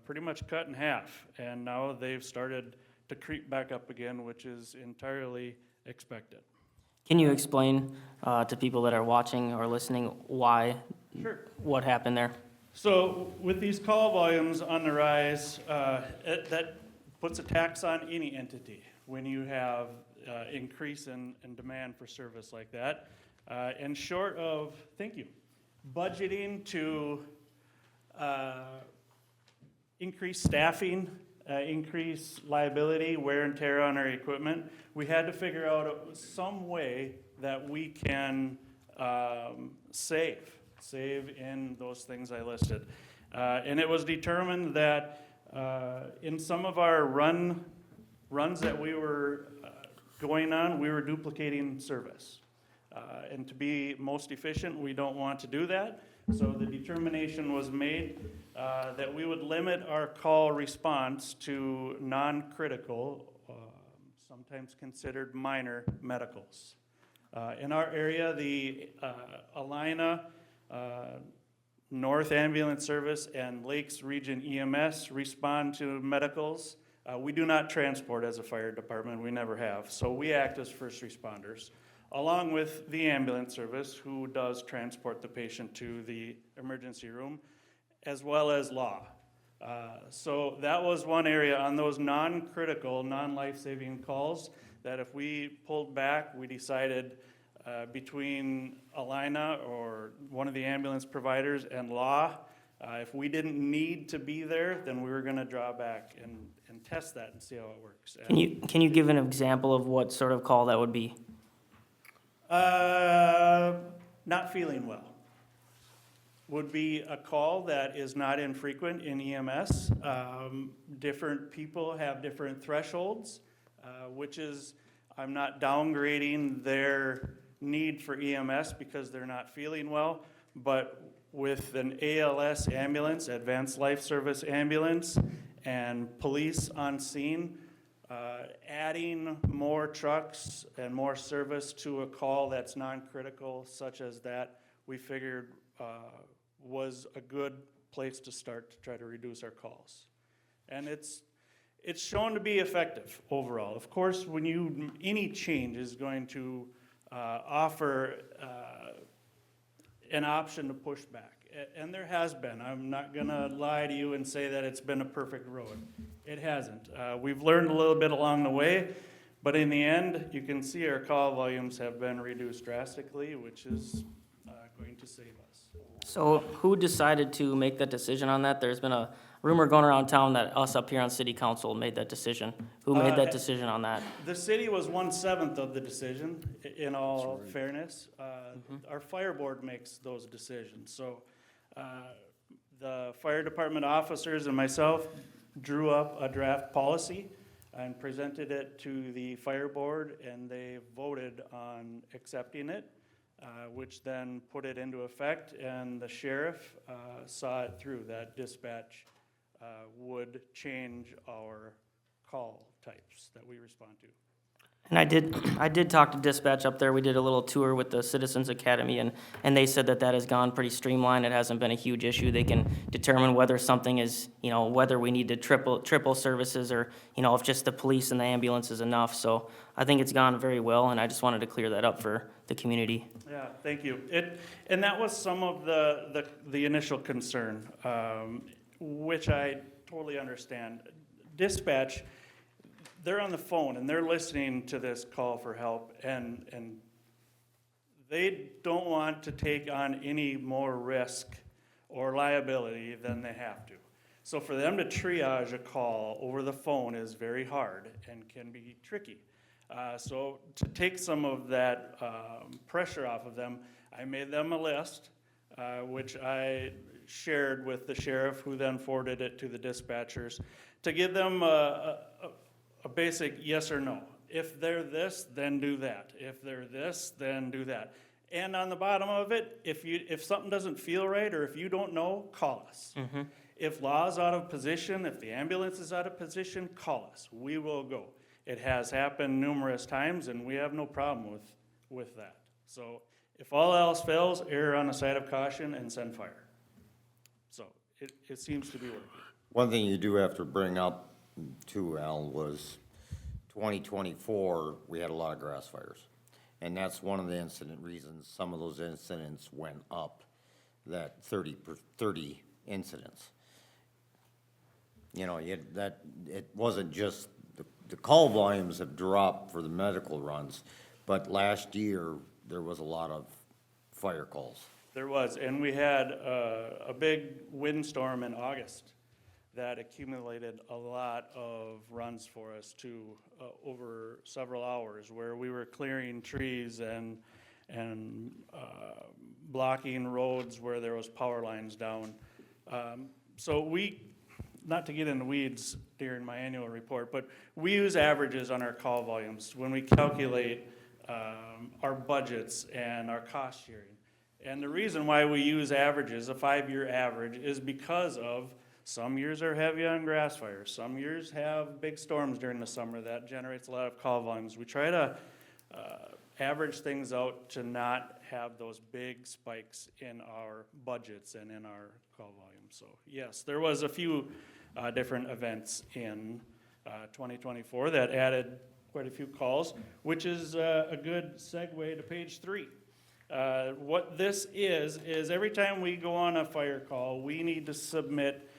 pretty much cut in half, and now they've started to creep back up again, which is entirely expected. Can you explain to people that are watching or listening why, Sure. what happened there? So with these call volumes on the rise, that puts a tax on any entity when you have increase in demand for service like that. And short of, thank you, budgeting to increase staffing, increase liability, wear and tear on our equipment, we had to figure out some way that we can save in those things I listed. And it was determined that in some of our runs that we were going on, we were duplicating service. And to be most efficient, we don't want to do that. So the determination was made that we would limit our call response to non-critical, sometimes considered minor medicals. In our area, the Alina, North Ambulance Service, and Lakes Region EMS respond to medicals. We do not transport as a fire department, we never have. So we act as first responders, along with the ambulance service, who does transport the patient to the emergency room, as well as law. So that was one area on those non-critical, non-life-saving calls that if we pulled back, we decided between Alina or one of the ambulance providers and law, if we didn't need to be there, then we were going to draw back and test that and see how it works. Can you give an example of what sort of call that would be? Not feeling well would be a call that is not infrequent in EMS. Different people have different thresholds, which is, I'm not downgrading their need for EMS because they're not feeling well, but with an ALS ambulance, Advanced Life Service ambulance, and police on scene, adding more trucks and more service to a call that's non-critical, such as that, we figured was a good place to start to try to reduce our calls. And it's shown to be effective overall. Of course, when any change is going to offer an option to push back. And there has been. I'm not going to lie to you and say that it's been a perfect road. It hasn't. We've learned a little bit along the way, but in the end, you can see our call volumes have been reduced drastically, which is going to save us. So who decided to make that decision on that? There's been a rumor going around town that us up here on city council made that decision. Who made that decision on that? The city was 1/7 of the decision, in all fairness. Our fire board makes those decisions. So the fire department officers and myself drew up a draft policy and presented it to the fire board, and they voted on accepting it, which then put it into effect, and the sheriff saw it through. That dispatch would change our call types that we respond to. And I did talk to dispatch up there. We did a little tour with the Citizens Academy, and they said that has gone pretty streamlined. It hasn't been a huge issue. They can determine whether something is, whether we need to triple services or, if just the police and the ambulance is enough. So I think it's gone very well, and I just wanted to clear that up for the community. Yeah, thank you. And that was some of the initial concern, which I totally understand. Dispatch, they're on the phone and they're listening to this call for help, and they don't want to take on any more risk or liability than they have to. So for them to triage a call over the phone is very hard and can be tricky. So to take some of that pressure off of them, I made them a list, which I shared with the sheriff, who then forwarded it to the dispatchers, to give them a basic yes or no. If they're this, then do that. If they're this, then do that. And on the bottom of it, if something doesn't feel right or if you don't know, call us. if law's out of position, if the ambulance is out of position, call us. We will go. It has happened numerous times, and we have no problem with that. So if all else fails, err on the side of caution and send fire. So it seems to be working. One thing you do have to bring up too, Al, was 2024, we had a lot of grass fires. And that's one of the reasons some of those incidents went up, that 30 incidents. You know, it wasn't just, the call volumes have dropped for the medical runs, but last year, there was a lot of fire calls. There was, and we had a big windstorm in August that accumulated a lot of runs for us over several hours, where we were clearing trees and blocking roads where there was power lines down. So not to get in the weeds during my annual report, but we use averages on our call volumes when we calculate our budgets and our cost sharing. And the reason why we use averages, a 5-year average, is because of some years are heavy on grass fires. Some years have big storms during the summer that generates a lot of call volumes. We try to average things out to not have those big spikes in our budgets and in our call volume. So yes, there was a few different events in 2024 that added quite a few calls, which is a good segue to page 3. What this is every time we go on a fire call, we need to submit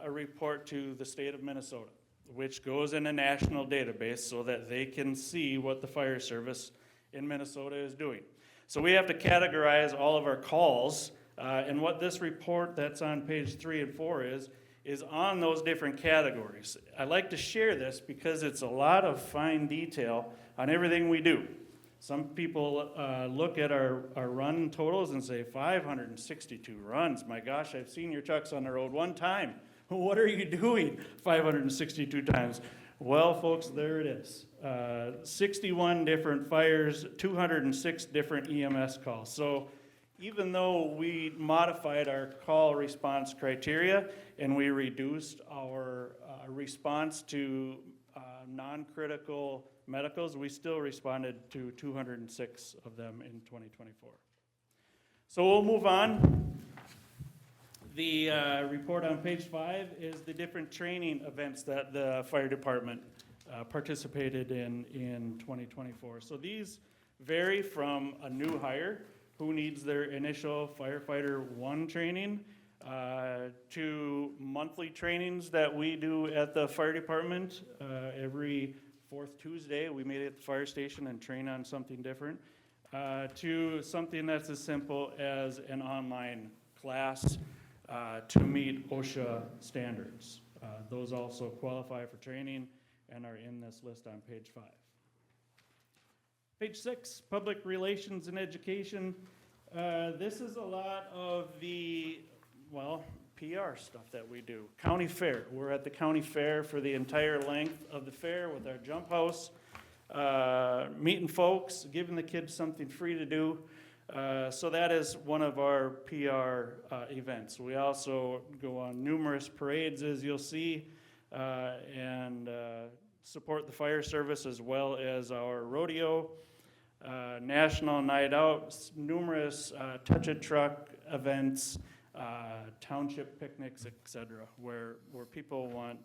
a report to the state of Minnesota, which goes in a national database so that they can see what the fire service in Minnesota is doing. So we have to categorize all of our calls, and what this report that's on page 3 and 4 is on those different categories. I like to share this because it's a lot of fine detail on everything we do. Some people look at our run totals and say, 562 runs. My gosh, I've seen your trucks on the road one time. What are you doing 562 times? Well, folks, there it is. 61 different fires, 206 different EMS calls. So even though we modified our call response criteria and we reduced our response to non-critical medicals, we still responded to 206 of them in 2024. So we'll move on. The report on page 5 is the different training events that the fire department participated in 2024. So these vary from a new hire who needs their initial firefighter 1 training to monthly trainings that we do at the fire department. Every 4th Tuesday, we meet at the fire station and train on something different, to something that's as simple as an online class to meet OSHA standards. Those also qualify for training and are in this list on page 5. Page 6, public relations and education. This is a lot of the, PR stuff that we do. County fair. We're at the county fair for the entire length of the fair with our jump house, meeting folks, giving the kids something free to do. So that is one of our PR events. We also go on numerous parades, as you'll see, and support the fire service as well as our rodeo, national night out, numerous touch-a-truck events, township picnics, etc., where people want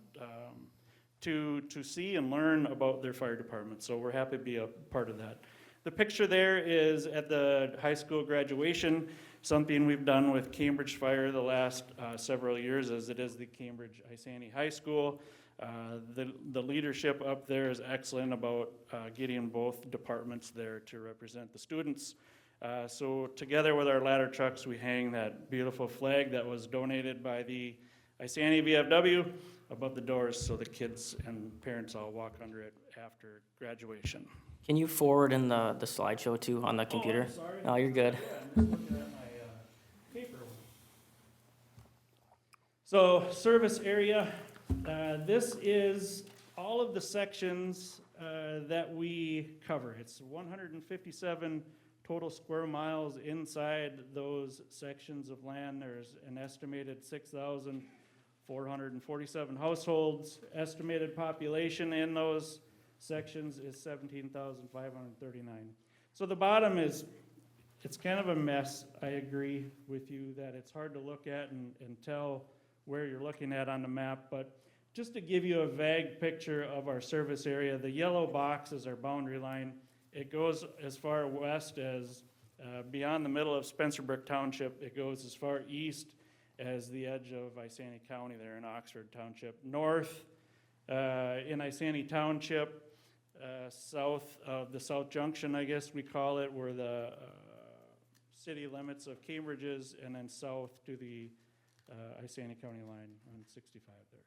to see and learn about their fire department. So we're happy to be a part of that. The picture there is at the high school graduation, something we've done with Cambridge Fire the last several years, as it is the Cambridge Isani High School. The leadership up there is excellent about getting both departments there to represent the students. So together with our ladder trucks, we hang that beautiful flag that was donated by the Isani VFW above the doors so the kids and parents all walk under it after graduation. Can you forward in the slideshow too on the computer? I'm sorry. No, you're good. Yeah, I'm just looking at my paper. So, service area. This is all of the sections that we cover. It's 157 total square miles inside those sections of land. There's an estimated 6,000 447 households. Estimated population in those sections is 17,539. So the bottom is, it's kind of a mess. I agree with you that it's hard to look at and tell where you're looking at on the map, but just to give you a vague picture of our service area, the yellow box is our boundary line. It goes as far west as beyond the middle of Spencerbrook Township. It goes as far east as the edge of Isani County there in Oxford Township. North in Isani Township, south of the South Junction, I guess we call it, where the city limits of Cambridge is, and then south to the Isani County line on 65 there.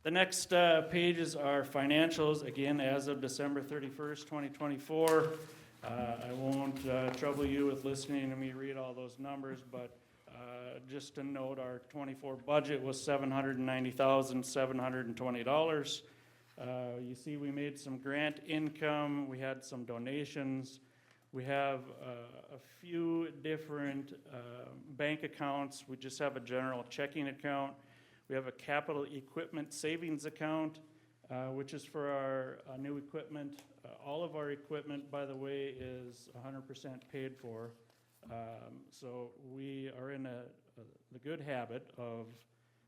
The next pages are financials, again, as of December 31st, 2024. I won't trouble you with listening to me read all those numbers, but just to note, our 24 budget was $790,720. You see we made some grant income, we had some donations, we have a few different bank accounts. We just have a general checking account. We have a capital equipment savings account, which is for our new equipment. All of our equipment, by the way, is 100% paid for. So we are in the good habit of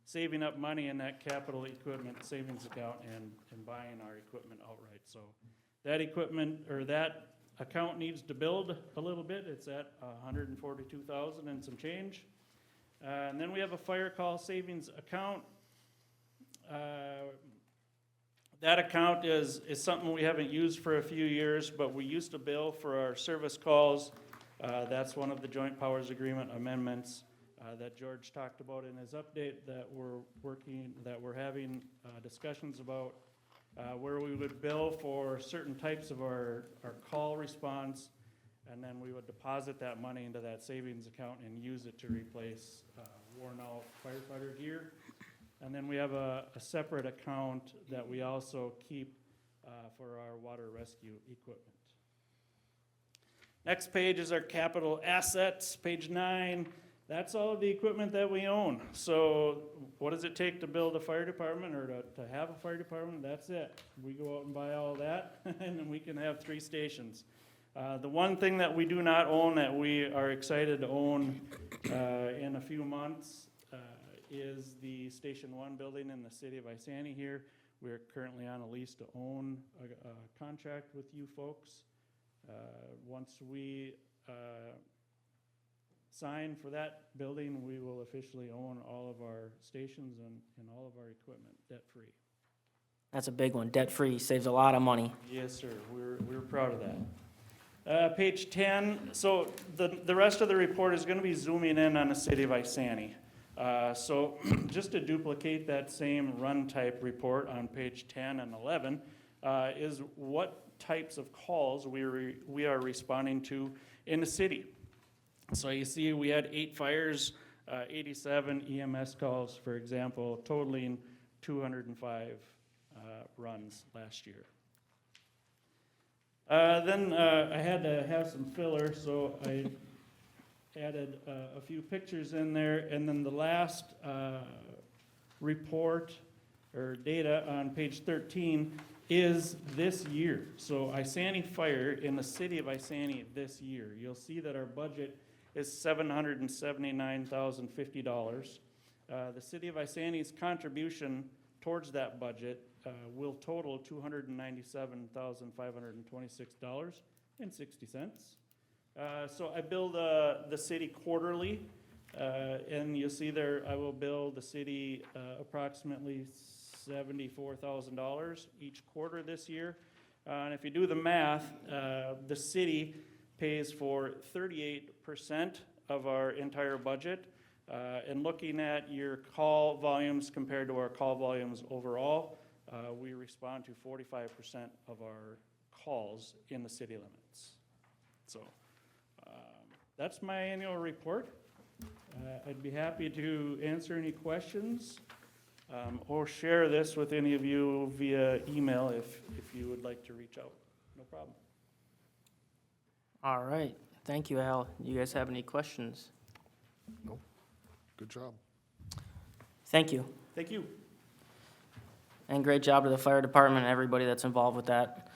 saving up money in that capital equipment savings account and buying our equipment outright. So that equipment, or that account needs to build a little bit. It's at 142,000 and some change. And then we have a fire call savings account. That account is something we haven't used for a few years, but we used to bill for our service calls. That's one of the Joint Powers Agreement amendments that George talked about in his update that we're having discussions about, where we would bill for certain types of our call response, and then we would deposit that money into that savings account and use it to replace worn out firefighter gear. And then we have a separate account that we also keep for our water rescue equipment. Next page is our capital assets, page 9. That's all of the equipment that we own. So what does it take to build a fire department or to have a fire department? That's it. We go out and buy all that and then we can have 3 stations. The one thing that we do not own that we are excited to own in a few months is the Station 1 building in the city of Isani here. We're currently on a lease to own a contract with you folks. Once we sign for that building, we will officially own all of our stations and all of our equipment debt-free. That's a big one, debt-free, saves a lot of money. Yes, sir. We're proud of that. Page 10, so the rest of the report is going to be zooming in on the city of Isani. So just to duplicate that same run type report on page 10 and 11 is what types of calls we are responding to in the city. So you see we had 8 fires, 87 EMS calls, for example, totaling 205 runs last year. Then I had to have some filler, so I added a few pictures in there, and then the last report or data on page 13 is this year. So Isani Fire in the city of Isani this year. You'll see that our budget is $779,050. The city of Isani's contribution towards that budget will total $297,526.60. So I bill the city quarterly, and you'll see there I will bill the city approximately $74,000 each quarter this year. And if you do the math, the city pays for 38% of our entire budget. And looking at your call volumes compared to our call volumes overall, we respond to 45% of our calls in the city limits. So that's my annual report. I'd be happy to answer any questions or share this with any of you via email if you would like to reach out. No problem. All right, thank you, Al. You guys have any questions? Nope. Good job. Thank you. Thank you. And great job to the fire department and everybody that's involved with that.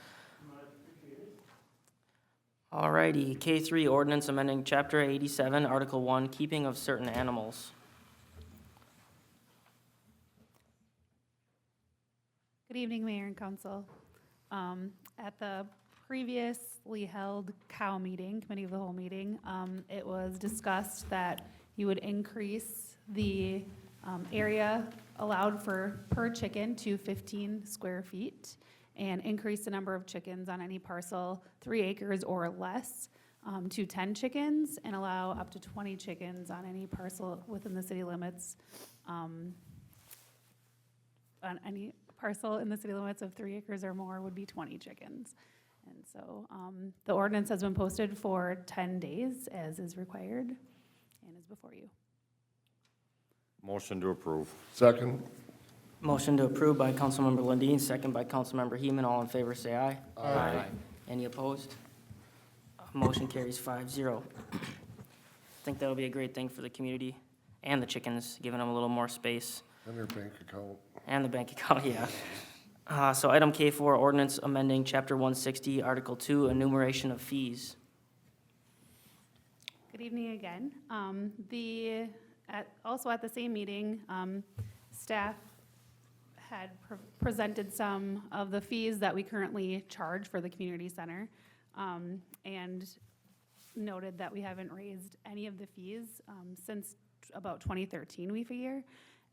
All righty, K3 ordinance amending Chapter 87, Article 1, keeping of certain animals. Good evening, Mayor and Council. At the previously held COW meeting, Committee of the Whole meeting, it was discussed that you would increase the area allowed per chicken to 15 square feet and increase the number of chickens on any parcel 3 acres or less to 10 chickens and allow up to 20 chickens on any parcel within the city limits. On any parcel in the city limits of 3 acres or more would be 20 chickens. And so the ordinance has been posted for 10 days as is required and is before you. Motion to approve. Second. Motion to approve by Councilmember Lundin, second by Councilmember Heeman. All in favor, say aye. Aye. Any opposed? Motion carries 5-0. I think that'll be a great thing for the community and the chickens, giving them a little more space. And their bank account. And the bank account, yeah. So item K4, ordinance amending Chapter 160, Article 2, enumeration of fees. Good evening again. Also at the same meeting, staff had presented some of the fees that we currently charge for the community center, and noted that we haven't raised any of the fees since about 2013, we figure.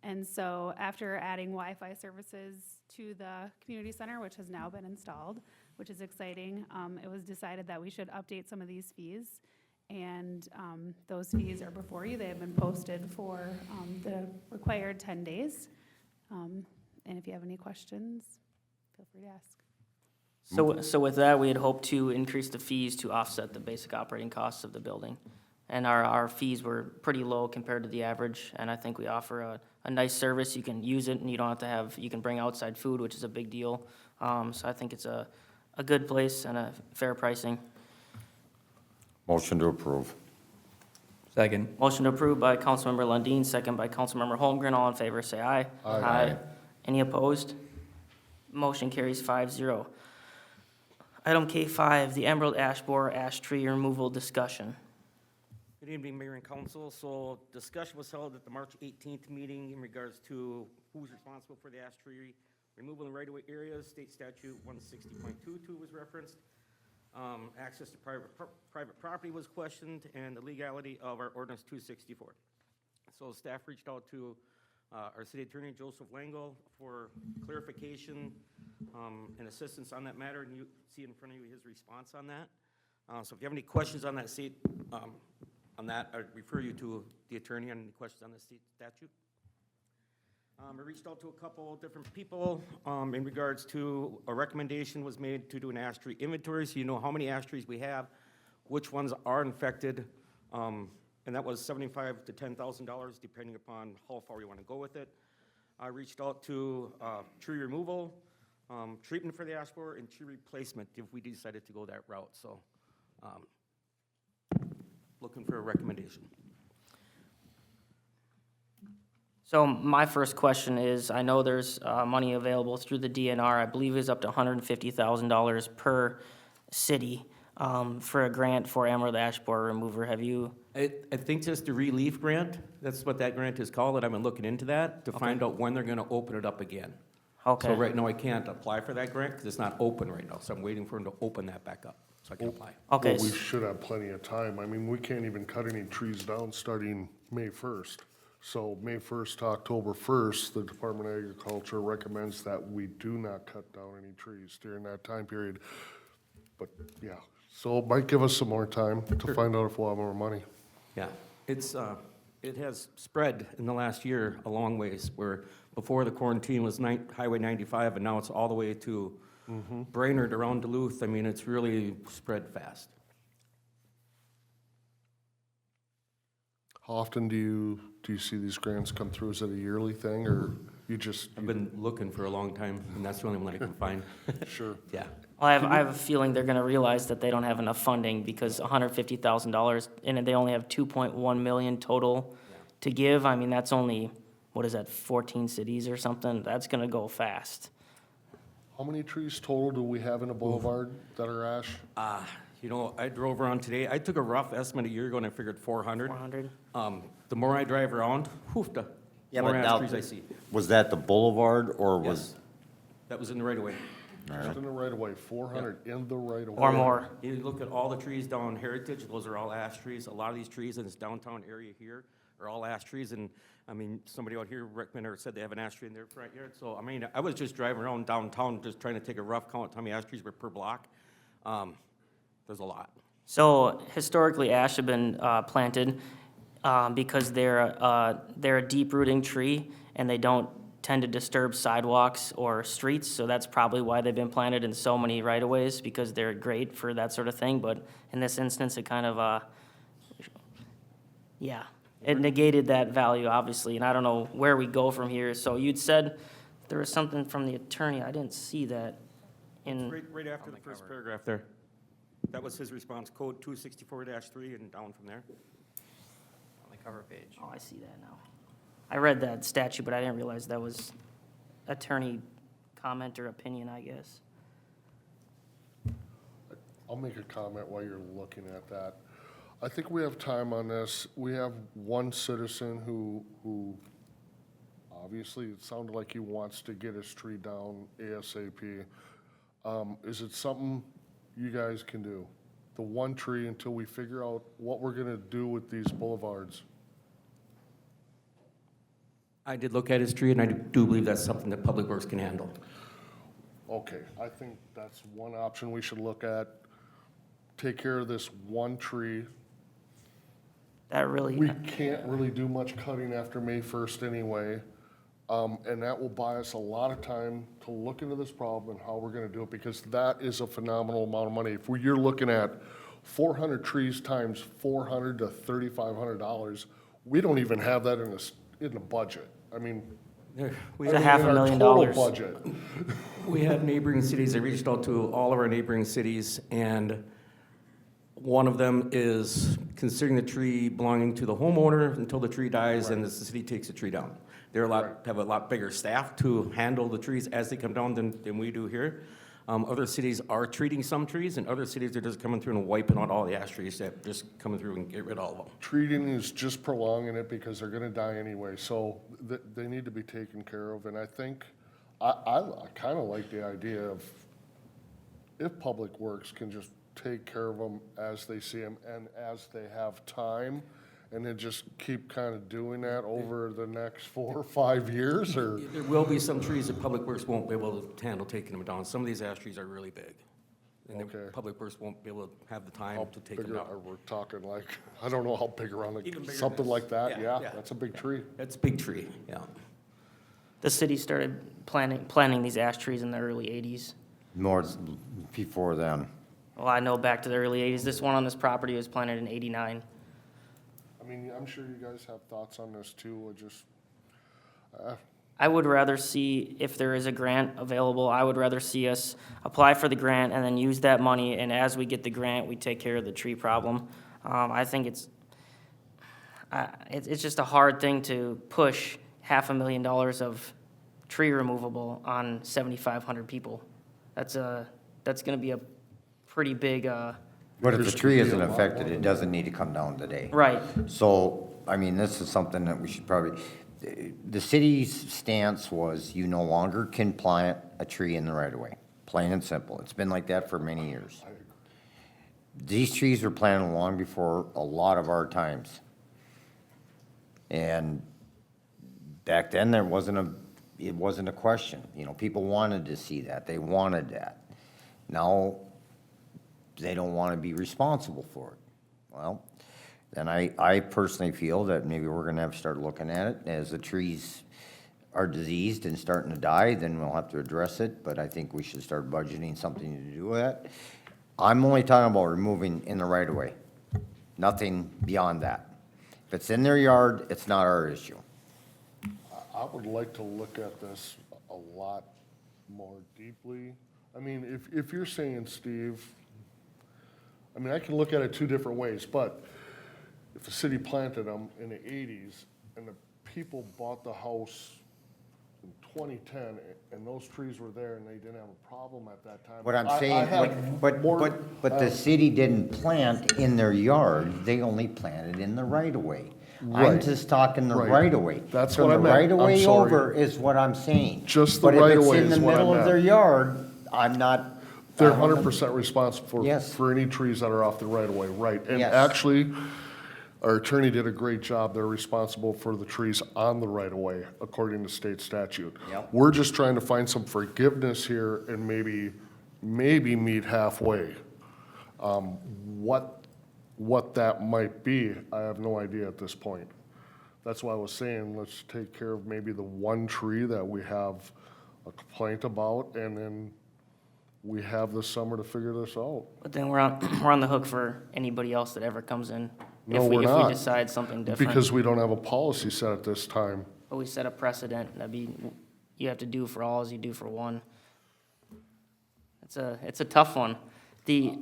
And so after adding Wi-Fi services to the community center, which has now been installed, which is exciting, it was decided that we should update some of these fees. And those fees are before you. They have been posted for the required 10 days. And if you have any questions, feel free to ask. So with that, we had hoped to increase the fees to offset the basic operating costs of the building. And our fees were pretty low compared to the average, and I think we offer a nice service. You can use it, and you don't have to have, you can bring outside food, which is a big deal. So I think it's a good place and a fair pricing. Motion to approve. Second. Motion to approve by Councilmember Lundin, second by Councilmember Holmgren. All in favor, say aye. Aye. Any opposed? Motion carries 5-0. Item K5, the Emerald Ash Borer Ash Tree Removal Discussion. Good evening, Mayor and Council. So discussion was held at the March 18th meeting in regards to who's responsible for the ash tree removal in right-of-way areas. State statute 160.22 was referenced. Access to private property was questioned, and the legality of our ordinance 264. So staff reached out to our city attorney, Joseph Langle, for clarification and assistance on that matter, and you see in front of you his response on that. So if you have any questions on that on that, I refer you to the attorney on any questions on the state statute. I reached out to a couple different people in regards to a recommendation was made to do an ash tree inventory, so you know how many ash trees we have, which ones are infected, and that was $75,000 to $10,000 depending upon how far you want to go with it. I reached out to tree removal, treatment for the ash borer, and tree replacement if we decided to go that route. So looking for a recommendation. So my first question is, I know there's money available through the DNR. I believe it's up to $150,000 per city for a grant for Emerald Ash Borer Remover. Have you? I think just the relief grant, that's what that grant is called, and I've been looking into that to find out when they're gonna open it up again. Okay. So right now I can't apply for that grant because it's not open right now, so I'm waiting for them to open that back up so I can apply. Okay. Well, we should have plenty of time. I mean, we can't even cut any trees down starting May 1st. So May 1st to October 1st, the Department of Agriculture recommends that we do not cut down any trees during that time period. But, yeah, so it might give us some more time to find out if we'll have more money. Yeah, it's, it has spread in the last year a long ways, where before the quarantine was Highway 95, and now it's all the way to Brainerd around Duluth. I mean, it's really spread fast. How often do you see these grants come through? Is it a yearly thing, or you just? I've been looking for a long time, and that's the only one I can find. Sure. Yeah. Well, I have a feeling they're gonna realize that they don't have enough funding because $150,000, and they only have 2.1 million total to give. I mean, that's only what is that, 14 cities or something, that's gonna go fast. How many trees total do we have in a boulevard that are ash? You know, I drove around today, I took a rough estimate a year ago and I figured 400. 400? The more I drive around, the Yeah, more but ash now, trees I see. was that the boulevard or was? Yes, that was in the right of way. Just in the right of way, 400 in the right of way. Or more. You look at all the trees down Heritage, those are all ash trees. A lot of these trees in this downtown area here are all ash trees. And, I mean, somebody out here recommended or said they have an ash tree in their front yard. So, I mean, I was just driving around downtown, just trying to take a rough count, how many ash trees were per block. There's a lot. So historically, ash have been planted because they're a deep-rooting tree, and they don't tend to disturb sidewalks or streets, so that's probably why they've been planted in so many right-of-ways, because they're great for that sort of thing, but in this instance, it kind of, yeah, it negated that value, obviously, and I don't know where we go from here. So you'd said there was something from the attorney, I didn't see that in. Right after the first paragraph there. That was his response, code 264-3 and down from there. On the cover page. Oh, I see that now. I read that statute, but I didn't realize that was attorney comment or opinion, I guess. I'll make a comment while you're looking at that. I think we have time on this. We have one citizen who obviously, it sounded like he wants to get his tree down ASAP. Is it something you guys can do? The one tree until we figure out what we're gonna do with these boulevards? I did look at his tree, and I do believe that's something that Public Works can handle. Okay, I think that's one option we should look at. Take care of this one tree. That really, We can't really do much cutting after May 1st anyway. And that will buy us a lot of time to look into this problem and how we're gonna do it, because that is a phenomenal amount of money. If you're looking at 400 trees times $400 to $3,500, we don't even have that in the budget. I mean. We It's a have- $500,000. Total budget. We have neighboring cities. I reached out to all of our neighboring cities, and one of them is considering the tree belonging to the homeowner until the tree dies and the city takes the tree down. They're have a lot bigger staff to handle the trees as they come down than we do here. Other cities are treating some trees, and other cities are just coming through and wiping out all the ash trees that just coming through and get rid of all of them. Treating is just prolonging it because they're gonna die anyway, so they need to be taken care of. And I think, I kinda like the idea of if Public Works can just take care of them as they see them and as they have time, and then just keep kinda doing that over the next 4 or 5 years, or? There will be some trees that Public Works won't be able to handle taking them down. Some of these ash trees are really big. And the Okay. Public Works won't be able to have the time How to take them big down. are we're talking like, I don't know how big around, Even bigger something than like this. that, Yeah, yeah, yeah. that's a big tree. That's a big tree, yeah. the city started planting these ash trees in the early 80s. More before then. Well, I know back to the early 80s. This one on this property was planted in 89. I mean, I'm sure you guys have thoughts on this too, I would rather see, if there is a grant available, I would rather see us apply for the grant and then use that money, and as we get the grant, we take care of the tree problem. I think it's just a hard thing to push $500,000 of tree removable on 7,500 people. That's gonna be a pretty big, But if the tree isn't affected, it doesn't need to come down today. right. So, I mean, this is something that we should probably, the city's stance was you no longer can plant a tree in the right of way, plain and simple. It's been like that for many years. These trees were planted long before a lot of our times. And back then, it wasn't a question. You know, people wanted to see that. They wanted that. Now, they don't want to be responsible for it. Well, then I personally feel that maybe we're gonna have to start looking at it. As the trees are diseased and starting to die, then we'll have to address it, but I think we should start budgeting something to do with that. I'm only talking about removing in the right of way, nothing beyond that. If it's in their yard, it's not our issue. I would like to look at this a lot more deeply. I mean, if you're saying, Steve, I mean, I can look at it two different ways, but if the city planted them in the 80s and the people bought the house in 2010, and those trees were there, and they didn't have a problem at that time. What I'm I saying, have but more- the city didn't plant in their yard, they only planted in the right of way. I'm Right. just talking the Right. right of way. That's what I meant. From the right of I'm way sorry. over is what I'm saying. Just the right of But way if it's is in the what I middle of their meant. yard, I'm not. They're I don't know. 100% responsible Yes. for any trees that are off the right of way, right? And Yes. actually, our attorney did a great job. They're responsible for the trees on the right of way, according to state statute. Yep. We're just trying to find some forgiveness here and maybe meet halfway. What that might be, I have no idea at this point. That's why I was saying, let's take care of maybe the one tree that we have a complaint about, and then we have this summer to figure this out. But then we're on, we're on the hook for anybody else that ever comes in. No, If we we're not. decide something different. Because we don't have a policy set at this time. But we set a precedent, that'd be, you have to do for all as you do for one. It's a tough one.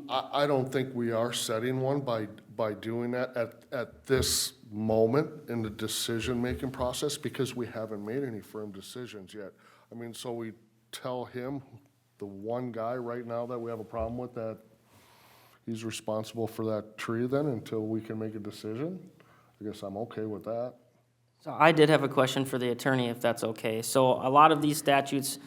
I don't think we are setting one by doing that at this moment in the decision-making process, because we haven't made any firm decisions yet. I mean, so we tell him, the one guy right now that we have a problem with, that he's responsible for that tree then until we can make a decision? I guess I'm okay with that. So I did have a question for the attorney, if that's okay. So a lot of these statutes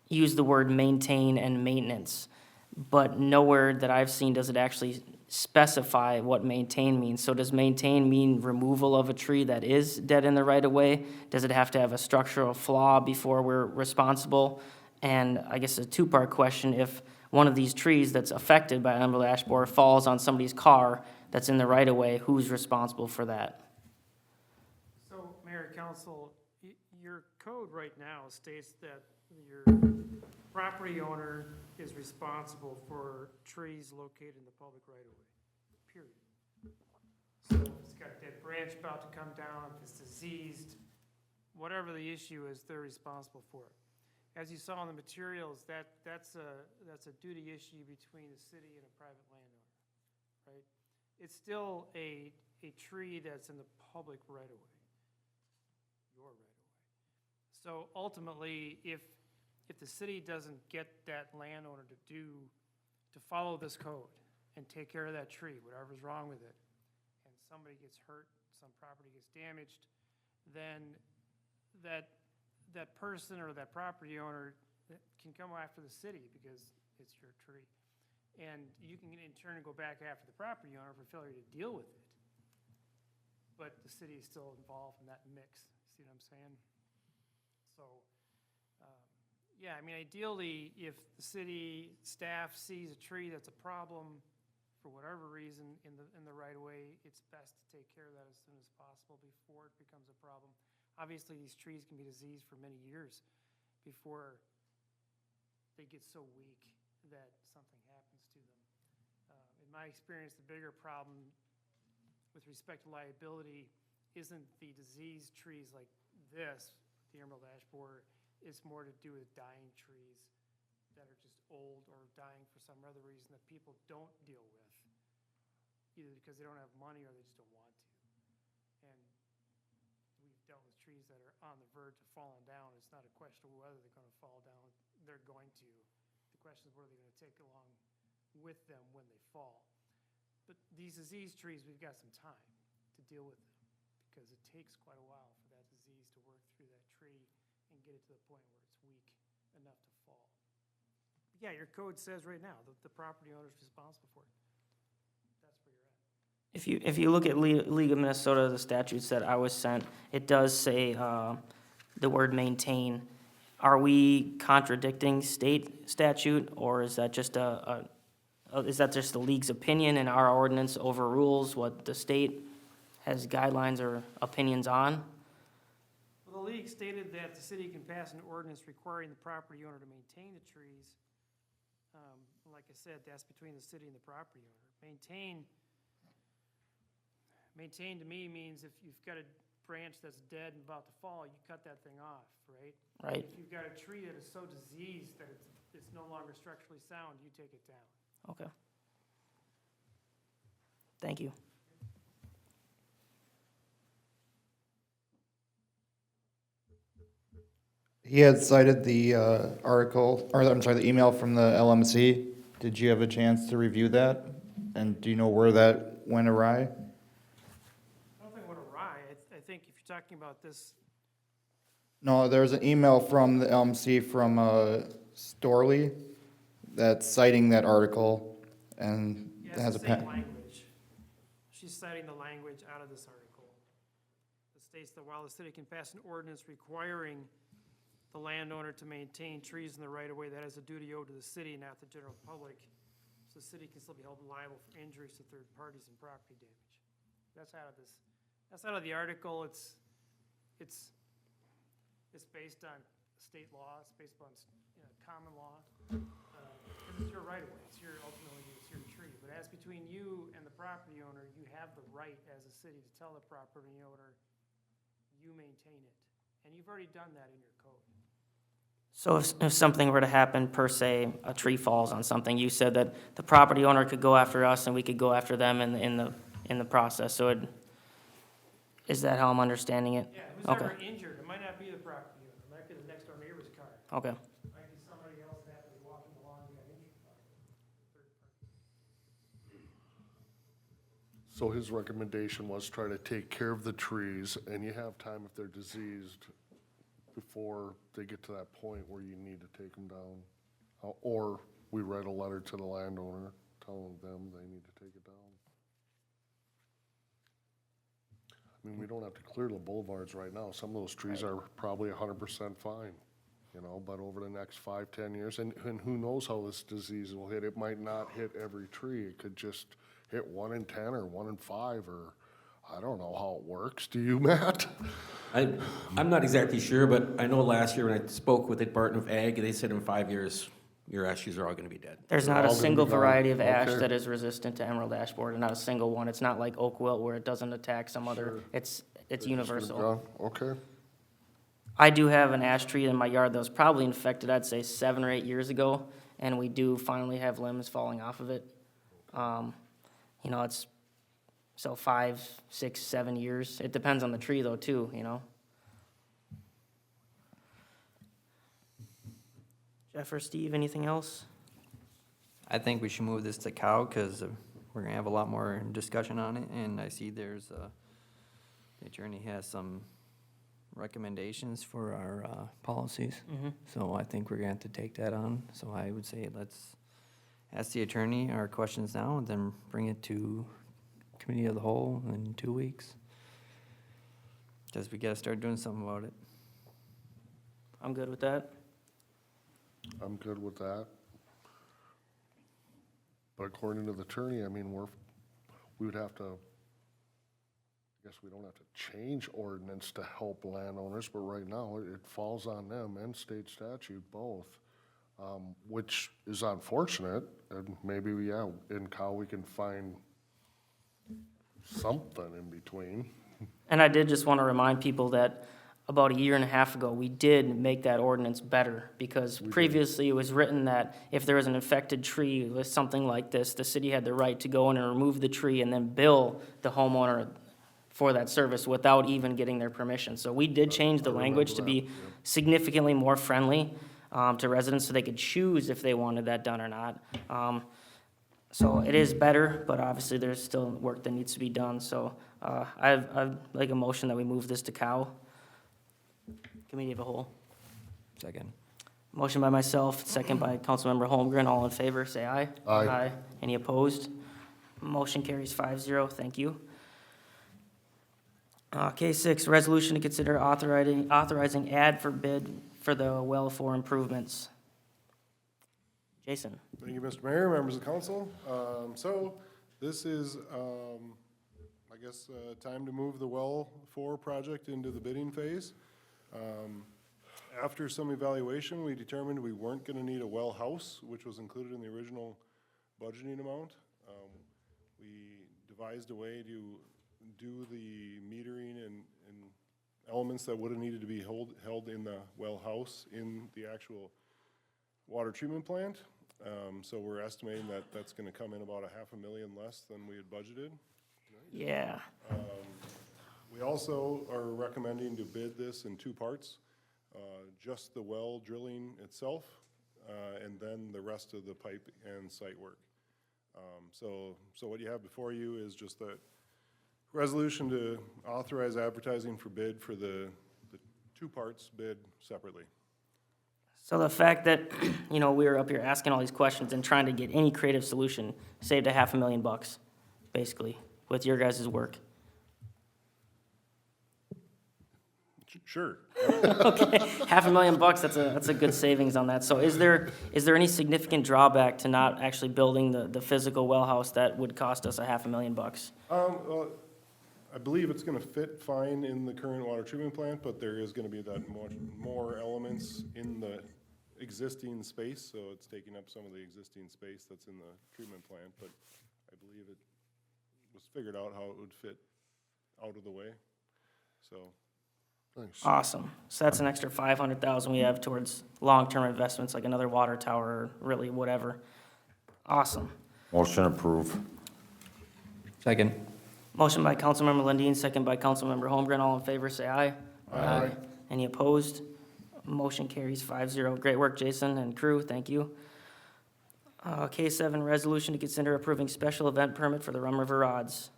use the word maintain and maintenance, but nowhere that I've seen does it actually specify what maintain means. So does maintain mean removal of a tree that is dead in the right of way? Does it have to have a structural flaw before we're responsible? And I guess a two-part question, if one of these trees that's affected by emerald ash borer falls on somebody's car that's in the right of way, who's responsible for that? So, Mayor, Council, your code right now states that your property owner is responsible for trees located in the public right-of-way, period. So if it's got that branch about to come down, if it's diseased, whatever the issue is, they're responsible for it. As you saw in the materials, that's a duty issue between the city and a private landowner, right? It's still a tree that's in the public right-of-way, your right-of-way. So ultimately, if the city doesn't get that landowner to follow this code and take care of that tree, whatever's wrong with it, and somebody gets hurt, some property gets damaged, then that person or that property owner can come after the city because it's your tree. And you can in turn go back after the property owner for failure to deal with it. But the city is still involved in that mix. See what I'm saying? So, yeah, I mean, ideally, if the city staff sees a tree that's a problem for whatever reason in the right of way, it's best to take care of that as soon as possible before it becomes a problem. Obviously, these trees can be diseased for many years before they get so weak that something happens to them. In my experience, the bigger problem with respect to liability isn't the diseased trees like this, the emerald ash borer. It's more to do with dying trees that are just old or dying for some other reason that people don't deal with, either because they don't have money or they just don't want to. And we've dealt with trees that are on the verge of falling down. It's not a question of whether they're going to fall down. They're going to. The question is, what are they going to take along with them when they fall? But these disease trees, we've got some time to deal with them because it takes quite a while for that disease to work through that tree and get it to the point where it's weak enough to fall. But yeah, your code says right now that the property owner is responsible for it. That's where you're at. If you look at League of Minnesota, the statutes that I was sent, it does say the word maintain. Are we contradicting state statute, or is that just the league's opinion and our ordinance overrules what the state has guidelines or opinions on? Well, the league stated that the city can pass an ordinance requiring the property owner to maintain the trees. Like I said, that's between the city and the property owner. Maintain to me means if you've got a branch that's dead and about to fall, you cut that thing off, right? Right. If you've got a tree that is so diseased that it's no longer structurally sound, you take it down. Okay. Thank you. He had cited the article, or I'm sorry, the email from the LMC. Did you have a chance to review that? And do you know where that went awry? I don't think it went awry. I think if you're talking about this, No, there's an email from the LMC from Storley that's citing that article, and yeah, it has it's a the same pen. language. She's citing the language out of this article. It states that while the city can pass an ordinance requiring the landowner to maintain trees in the right-of-way, that has a duty owed to the city, not the general public. So the city can still be held liable for injuries to third parties and property damage. That's out of this, that's out of the article. It's based on state law, it's based on, common law. Because it's your right-of-way, ultimately, it's your tree. But as between you and the property owner, you have the right as a city to tell the property owner, you maintain it. And you've already done that in your code. So if something were to happen, per se, a tree falls on something, you said that the property owner could go after us and we could go after them in the process, so is that how I'm understanding it? Yeah, who's Okay. ever injured, it might not be the property owner, it might be the next door neighbor's car. Okay. It might be somebody else that happened to be walking along and got injured by it. So his recommendation was try to take care of the trees, and you have time if they're diseased before they get to that point where you need to take them down. Or we write a letter to the landowner telling them they need to take it down. I mean, we don't have to clear the boulevards right now. Some of those trees are probably 100% fine, but over the next 5, 10 years, and who knows how this disease will hit. It might not hit every tree. It could just hit 1 in 10 or 1 in 5, or I don't know how it works. Do you, Matt? I'm not exactly sure, but I know last year when I spoke with the Department of Ag, they said in 5 years, your ash trees are all gonna be dead. There's They're not a all gonna single be gone. variety of ash Okay. that is resistant to emerald ash borer, not a single one. It's not like oak wilt where it doesn't attack some other, it's They're just universal. gone. Okay. I do have an ash tree in my yard that was probably infected, I'd say 7 or 8 years ago, and we do finally have limbs falling off of it. It's, 5, 6, 7 years. It depends on the tree though, too, Jeff or Steve, anything else? I think we should move this to Cow, because we're gonna have a lot more discussion on it, and I see the attorney has some recommendations for our policies. So I think we're gonna have to take that on. So I would say let's ask the attorney our questions now, and then bring it to committee of the whole in 2 weeks. Because we gotta start doing something about it. I'm good with that. I'm good with that. But according to the attorney, I mean, we would have to, I guess we don't have to change ordinance to help landowners, but right now, it falls on them and state statute both, which is unfortunate, and maybe, in Cal, we can find something in between. And I did just want to remind people that about 1.5 years ago, we did make that ordinance better, because previously it was written that if there was an infected tree with something like this, the city had the right to go in and remove the tree and then bill the homeowner for that service without even getting their permission. So we did change the language to be significantly more friendly to residents, so they could choose if they wanted that done or not. So it is better, but obviously there's still work that needs to be done. So I'd like a motion that we move this to Cow. Committee of a whole. Second. Motion by myself, second by Councilmember Holmgren. All in favor, say aye. Aye. Any opposed? Motion carries 5-0. Thank you. K6, resolution to consider authorizing ad for bid for the well for improvements. Jason. Thank you, Mr. Mayor, members of council. So this is, I guess, time to move the well 4 project into the bidding phase. After some evaluation, we determined we weren't gonna need a well house, which was included in the original budgeting amount. We devised a way to do the metering and elements that would have needed to be held in the well house in the actual water treatment plant. So we're estimating that that's gonna come in about $500,000 less than we had budgeted. Yeah. We also are recommending to bid this in 2 parts. just the well drilling itself, and then the rest of the pipe and site work. So what you have before you is just a resolution to authorize advertising for bid for the two parts bid separately. So the fact that, you know, we were up here asking all these questions and trying to get any creative solution saved a $500,000, basically, with your guys' work. Sure. Okay, $500,000, that's a good savings on that. So is there any significant drawback to not actually building the physical well house that would cost us a $500,000? Well, I believe it's gonna fit fine in the current water treatment plant, but there is gonna be that more elements in the existing space, so it's taking up some of the existing space that's in the treatment plant, but I believe it was figured out how it would fit out of the way, so. Thanks. Awesome. So that's an extra $500,000 we have towards long-term investments, like another water tower, or really whatever. Awesome. Motion approved. Second. Motion by Councilmember Lundin, second by Councilmember Holmgren. All in favor, say aye. Aye. Any opposed? Motion carries 5-0. Great work, Jason and crew. Thank you. K7, resolution to consider approving special event permit for the Rum River Rods.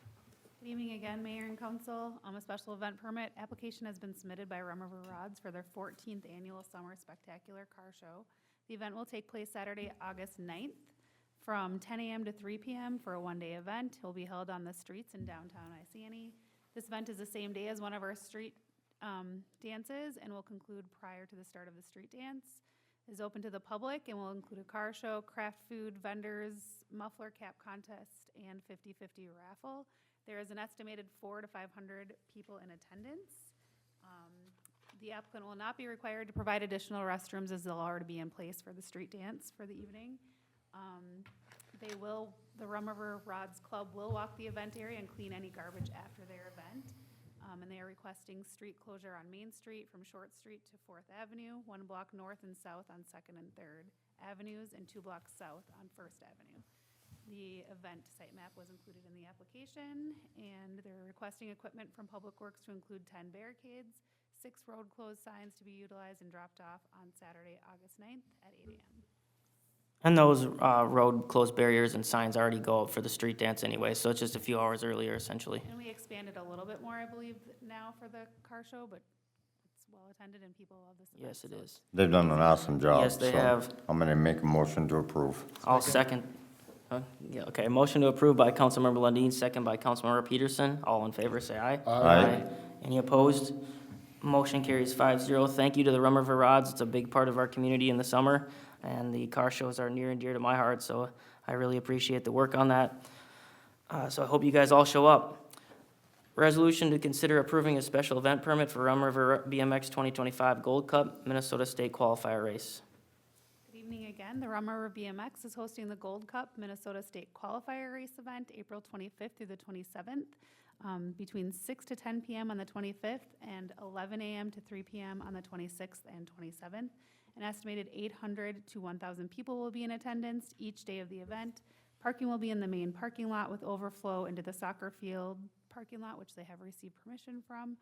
Good evening again, Mayor and Council. A special event permit application has been submitted by Rum River Rods for their 14th annual Summer Spectacular Car Show. The event will take place Saturday, August 9th, from 10 a.m. to 3 p.m. for a one-day event. It will be held on the streets in downtown Iceni. This event is the same day as one of our street dances and will conclude prior to the start of the street dance. It is open to the public and will include a car show, craft food, vendors, muffler cap contest, and 50-50 raffle. There is an estimated 400 to 500 people in attendance. The applicant will not be required to provide additional restrooms as they'll already be in place for the street dance for the evening. The Rum River Rods Club will walk the event area and clean any garbage after their event. And they are requesting street closure on Main Street from Short Street to 4th Avenue, 1 block north and south on 2nd and 3rd Avenues, and 2 blocks south on 1st Avenue. The event site map was included in the application, and they're requesting equipment from Public Works to include 10 barricades, 6 road closed signs to be utilized and dropped off on Saturday, August 9th at 8 a.m. And those road closed barriers and signs already go up for the street dance anyway, so it's just a few hours earlier, essentially. And we expanded a little bit more, I believe, now for the car show, but it's well-attended and people love this event. Yes, it is. They've done an awesome job. Yes, they so have. I'm gonna make a motion to approve. I'll second. Yeah, okay, motion to approve by Councilmember Lundin, second by Councilmember Peterson. All in favor, say aye. Aye. Any opposed? Motion carries 5-0. Thank you to the Rum River Rods. It's a big part of our community in the summer, and the car shows are near and dear to my heart, so I really appreciate the work on that. So I hope you guys all show up. Resolution to consider approving a special event permit for Rum River BMX 2025 Gold Cup Minnesota State Qualifier Race. Good evening again. The Rum River BMX is hosting the Gold Cup Minnesota State Qualifier Race event April 25th through the 27th. Between 6 to 10 p.m. on the 25th and 11 a.m. to 3 p.m. on the 26th and 27th. An estimated 800 to 1,000 people will be in attendance each day of the event. Parking will be in the main parking lot with overflow into the soccer field parking lot, which they have received permission from.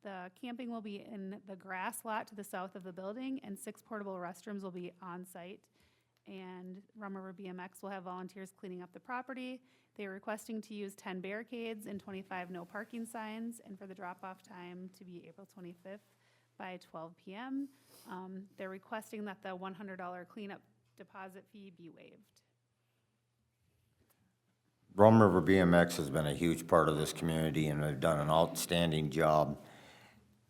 The camping will be in the grass lot to the south of the building, and 6 portable restrooms will be on site. And Rum River BMX will have volunteers cleaning up the property. They are requesting to use 10 barricades and 25 no parking signs, and for the drop-off time to be April 25th by 12 p.m. They're requesting that the $100 cleanup deposit fee be waived. Rum River BMX has been a huge part of this community, and they've done an outstanding job.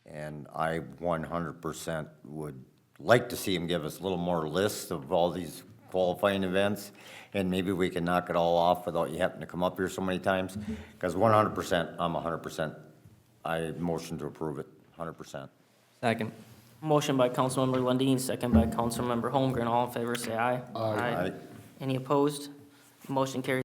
And I 100% would like to see them give us a little more lists of all these qualifying events, and maybe we can knock it all off without you having to come up here so many times. Because 100%, I'm 100%, I motion to approve it, 100%. Second. Motion by Councilmember Lundin, second by Councilmember Holmgren. All in favor, say aye. Aye. Any opposed? Motion carries